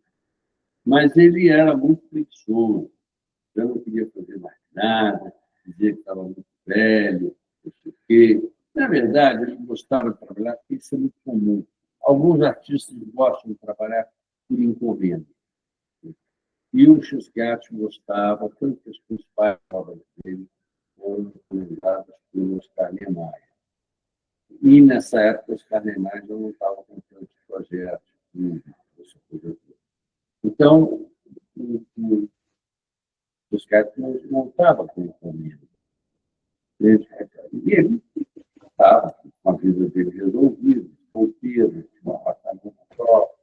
Speaker 1: Mas ele era muito preguiçoso. Eu não queria fazer mais nada, dizia que estava muito velho, não sei o quê. Na verdade, ele gostava de trabalhar, porque isso é muito comum. Alguns artistas gostam de trabalhar por encomenda. E o Chesquiat gostava, tanto que as principais obras dele foram realizadas pelo Oscar Niemeyer. E, nessa época, os Oscar Niemeyer já não estavam com tantos projetos. Essa coisa toda. Então, o Chesquiat não estava com encomenda. E ele estava com a vida dele resolvida, solteiro, tinha um apartamento próprio.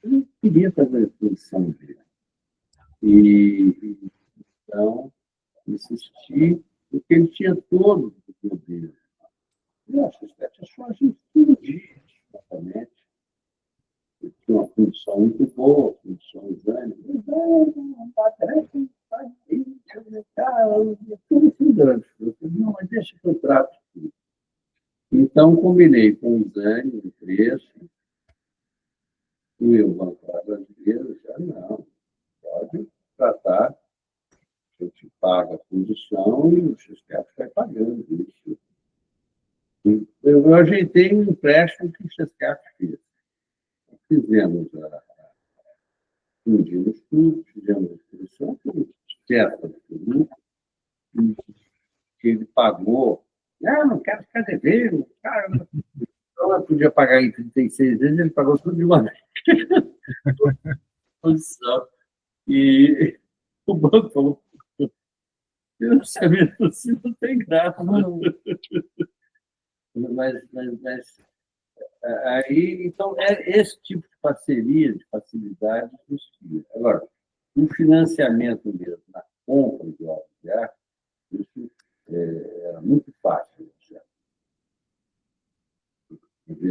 Speaker 1: Ele queria fazer a exposição dele. E, então, insisti, porque ele tinha todo o poder. E a Chesquiat achou a gente tudo disso, exatamente. Ele tinha uma condição muito boa, condição exame. Tudo estudante. Eu falei, não, mas deixa que eu trato tudo. Então, combinei com o Zane, o preço, e o Banco Brasileiro, já não, pode tratar, eu te pago a condição e o Chesquiat vai pagando isso. Eu ajeitei um empréstimo que o Chesquiat fez. Fizemos fundimos tudo, fizemos a inscrição, tudo certo, tudo, que ele pagou. Não quero ficar devendo, cara. Então, eu podia pagar em 36 vezes, ele pagou tudo de uma vez. E o banco falou, financiamento assim não tem graça. Mas aí, então, esse tipo de parceria, de facilidade, existia. Agora, o financiamento mesmo, na compra de obras de arte, isso era muito fácil.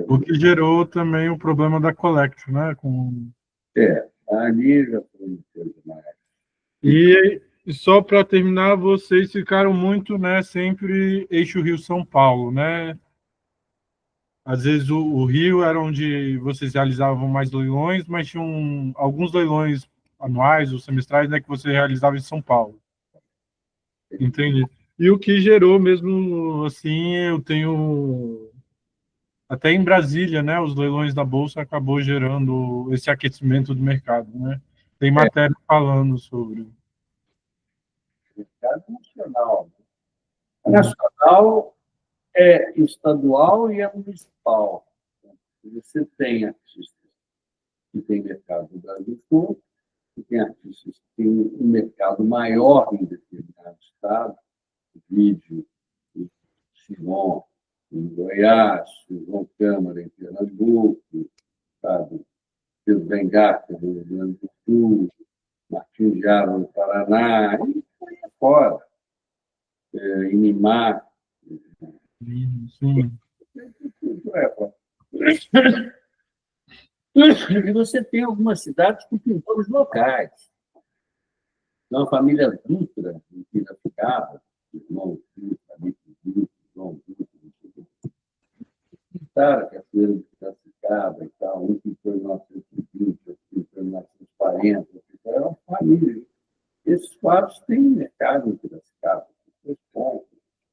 Speaker 2: O que gerou também o problema da Collectio, né?
Speaker 1: Ali já foi uma coisa mais.
Speaker 2: E só para terminar, vocês ficaram muito, né, sempre eixo Rio-São Paulo, né? às vezes o Rio era onde vocês realizavam mais leilões, mas tinham alguns leilões anuais ou semestrais, né, que você realizava em São Paulo. Entendi. E o que gerou mesmo, assim, eu tenho... Até em Brasília, né, os leilões da Bolsa acabou gerando esse aquecimento do mercado, né? Tem matéria falando sobre.
Speaker 1: Mercado nacional. A nacional é estadual e é municipal. Você tem artistas que têm mercado no Brasil todo, e tem artistas que têm um mercado maior em determinado estado, vídeo, Simon, em Goiás, João Câmara, em Pernambuco, sabe? Pedro Bengaca, no Rio Grande do Sul, Martim Jara, no Paraná, e por aí fora. Inimar.
Speaker 2: Sim.
Speaker 1: E você tem algumas cidades com pintores locais. Então, a família Dutra, em Piracicaba, irmão Dutra, Dutra, João Dutra, pintaram a Cachoeira de Piracicaba e tal, um pintou em 1920, outro pintou em 1940, é uma família. Esses quadros têm mercado em Piracicaba, pessoas compram,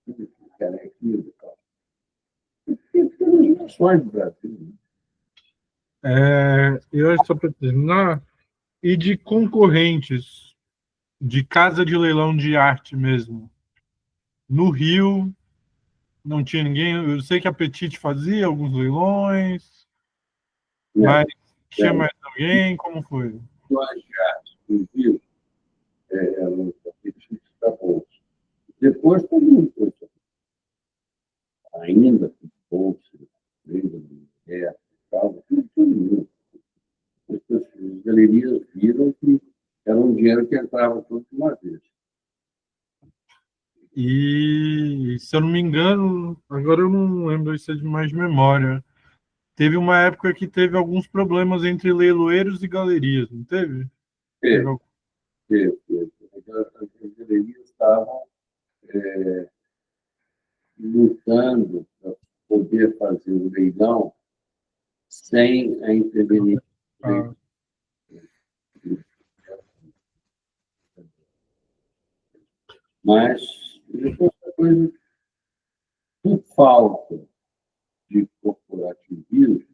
Speaker 1: tudo que querem aquilo e tal. Tem dimensões do Brasil.
Speaker 2: Eu acho só para terminar, e de concorrentes, de casa de leilão de arte mesmo. No Rio, não tinha ninguém. Eu sei que a Petite fazia alguns leilões, mas tinha mais alguém? Como foi?
Speaker 1: No Rio, no Apetite da Bolsa. Depois, todo mundo foi ainda com bolsa, venda de mulher, tudo mundo. As galerias viram que era um dinheiro que entrava todo de uma vez.
Speaker 2: E, se eu não me engano, agora eu não lembro isso de mais de memória. Teve uma época que teve alguns problemas entre leiloeiros e galerias, não teve?
Speaker 1: Teve. As galerias estavam lutando para poder fazer o leilão sem a intervenção. Mas, outra coisa, por falta de corporativismo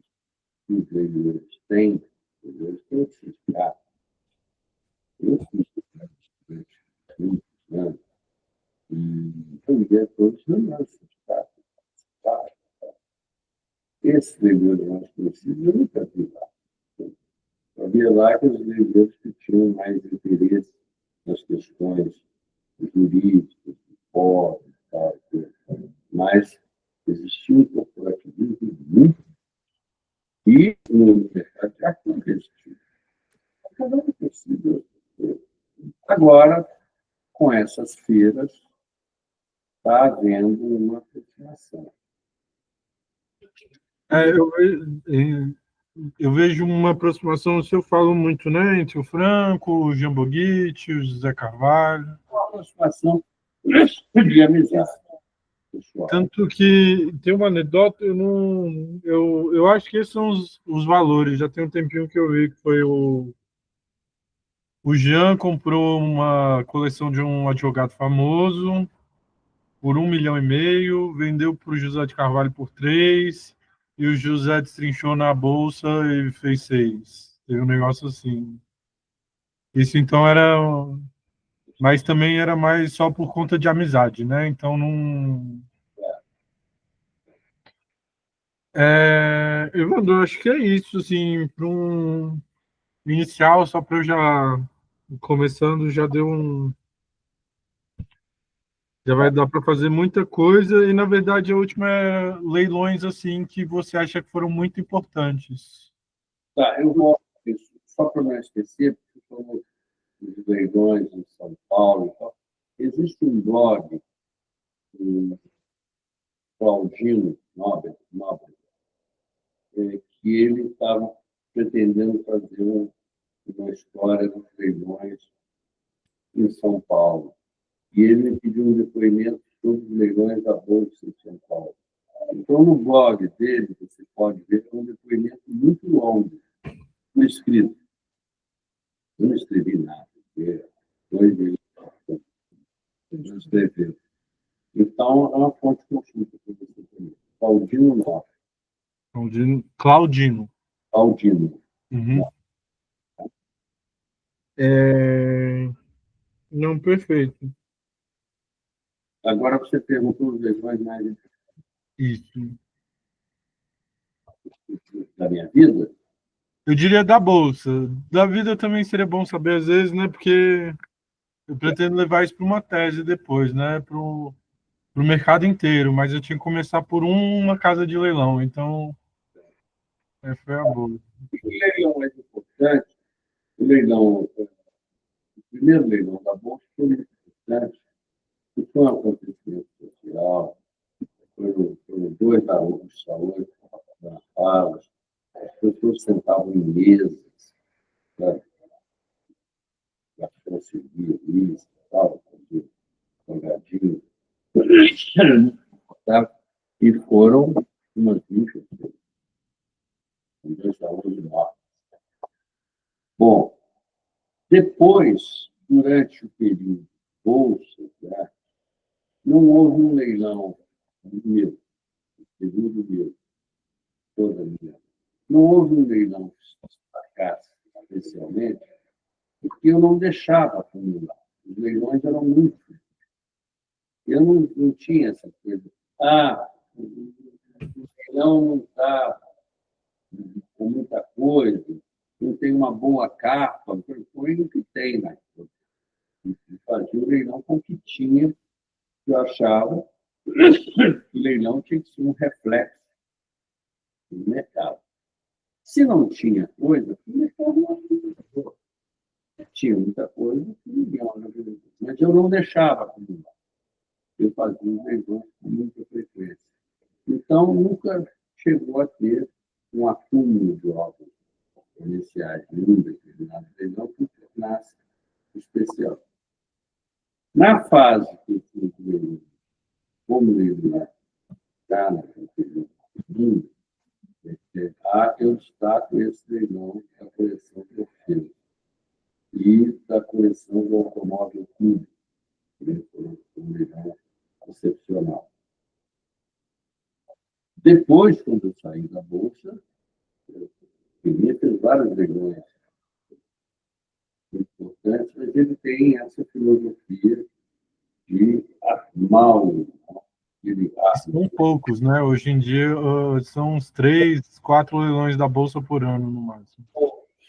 Speaker 1: que os leilões têm, eles têm que se ficar. Eu fiz durante muitos anos e eu via todos os meus sindicatos. Esses leilões mais conhecidos eu nunca vi lá. Havia lá que os leilões que tinham mais interesse nas questões jurídicas, de fora, tal, mas existia um corporativismo muito e no mercado já existiu. Cada um possível. Agora, com essas feiras, está havendo uma aproximação.
Speaker 2: Eu vejo uma aproximação, se eu falo muito, né, entre o Franco, o Jean Boguite, o José Carvalho.
Speaker 1: Uma aproximação de amizade. Pessoal.
Speaker 2: Tanto que tem uma anedota, eu acho que esses são os valores. Já tem um tempinho que eu vi que foi o Jean comprou uma coleção de um advogado famoso por 1,5 milhão, vendeu para o José de Carvalho por 3, e o José destrinchou na bolsa e fez 6. Teve um negócio assim. Isso então era, mas também era mais só por conta de amizade, né? Então não. Evandro, acho que é isso, assim, para um inicial, só para eu já começando, já deu um. Já vai dar para fazer muita coisa, e na verdade a última é leilões assim que você acha que foram muito importantes.
Speaker 1: Tá, eu vou, só para não esquecer, porque falou dos leilões em São Paulo e tal. Existe um blog do Claudino Nobre, que ele estava pretendendo fazer uma história dos leilões em São Paulo. E ele me pediu um depoimento sobre os leilões da Bolsa em São Paulo. Então, no blog dele, você pode ver, é um depoimento muito longo, no escrito. Eu não escrevi nada, porque 2 meses não escreveu. Então, é uma fonte de consulta para você também. Claudino Nobre.
Speaker 2: Claudino.
Speaker 1: Claudino.
Speaker 2: Uhum. Não, perfeito.
Speaker 1: Agora você perguntou os lesões mais
Speaker 2: Isso.
Speaker 1: da minha vida.
Speaker 2: Eu diria da bolsa. Da vida também seria bom saber, às vezes, né? Porque eu pretendo levar isso para uma tese depois, né? Para o mercado inteiro, mas eu tinha que começar por uma casa de leilão, então foi a boa.
Speaker 1: O leilão mais importante, o primeiro leilão da Bolsa foi muito importante, que foi um acontecimento social, foram 2 alunos de saúde, na sala, as pessoas sentavam em mesas, né, para conseguir isso, tal, fazer salgadinho, tá? E foram umas 20 pessoas, com 2 alunos enormes. Bom, depois, durante o período de bolsa, né, não houve um leilão meu, período meu, toda a minha. Não houve um leilão que se destacasse especialmente, porque eu não deixava acumular. Os leilões eram muito. Eu não tinha essa coisa. O leilão não está com muita coisa, não tem uma boa capa, foi o que tem, né? Fazia o leilão com o que tinha, que eu achava que o leilão tinha que ser um reflexo do mercado. Se não tinha coisa, o mercado não acreditou. Tinha muita coisa que ninguém acreditou. Mas eu não deixava acumular. Eu fazia os leilões com muita frequência. Então, nunca chegou a ter um acúmulo de ovos iniciais de um determinado leilão que tornasse especial. Na fase que eu fui leilão, como leilão, já na segunda, eu destaco esse leilão da coleção que eu fiz e da coleção do automóvel Clube, que foi um leilão excepcional. Depois, quando eu saí da Bolsa, eu queria ter vários leilões importantes, mas ele tem essa filosofia de armar
Speaker 2: São poucos, né? Hoje em dia são uns 3, 4 leilões da bolsa por ano, no máximo.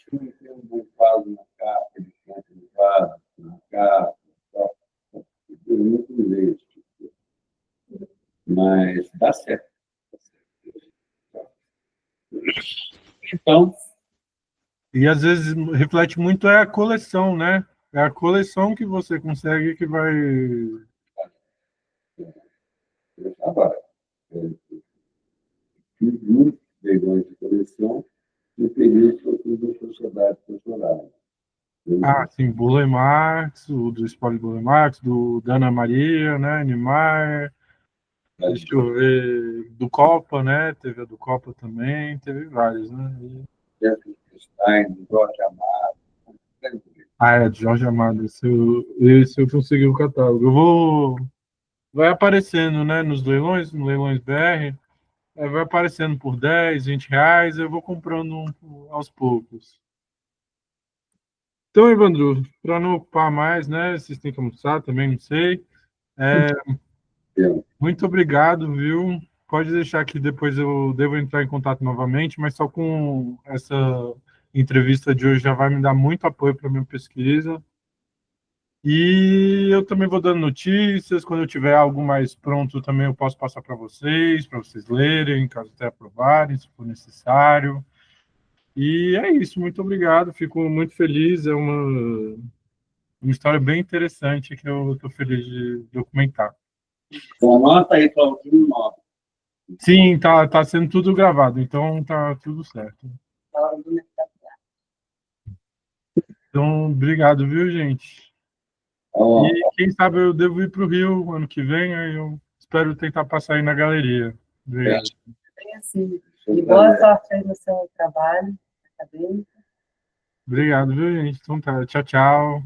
Speaker 1: Tem um bufado na capa, ele canta no vaso, na capa, eu muito leio, mas dá certo. Então,
Speaker 2: E às vezes reflete muito a coleção, né? É a coleção que você consegue que vai.
Speaker 1: agora, fiz muitos leilões de coleção no período que eu fiz a sociedade funcionária.
Speaker 2: Sim, Burle Marx, o do Espólio Burle Marx, do Dana Maria, né? Niemeyer. Deixa eu ver. Do Copa, né? Teve a do Copa também, teve vários, né?
Speaker 1: Jeffrey Stein, Jorge Amado.
Speaker 2: É, de Jorge Amado. Esse eu consegui o catálogo. Eu vou. Vai aparecendo, né? Nos leilões, no Leilões BR. Vai aparecendo por 10, 20 reais, eu vou comprando aos poucos. Então, Evandro, para não ocupar mais, né? Vocês têm que almoçar também, não sei. Muito obrigado, viu? Pode deixar que depois eu devo entrar em contato novamente, mas só com essa entrevista de hoje já vai me dar muito apoio para a minha pesquisa. E eu também vou dando notícias. Quando eu tiver algo mais pronto, também eu posso passar para vocês lerem, caso até aprovarem, se for necessário. E é isso, muito obrigado. Fico muito feliz. É uma história bem interessante que eu estou feliz de documentar.
Speaker 1: Bom, anota aí, Claudinho Nobre.
Speaker 2: Sim, tá sendo tudo gravado, então tá tudo certo. Então, obrigado, viu, gente? E quem sabe eu devo ir para o Rio ano que vem, aí eu espero tentar passar aí na galeria. Obrigado.
Speaker 3: Bem assim. E boa sorte aí no seu trabalho acadêmico.
Speaker 2: Obrigado, viu, gente? Então tá. Tchau, tchau.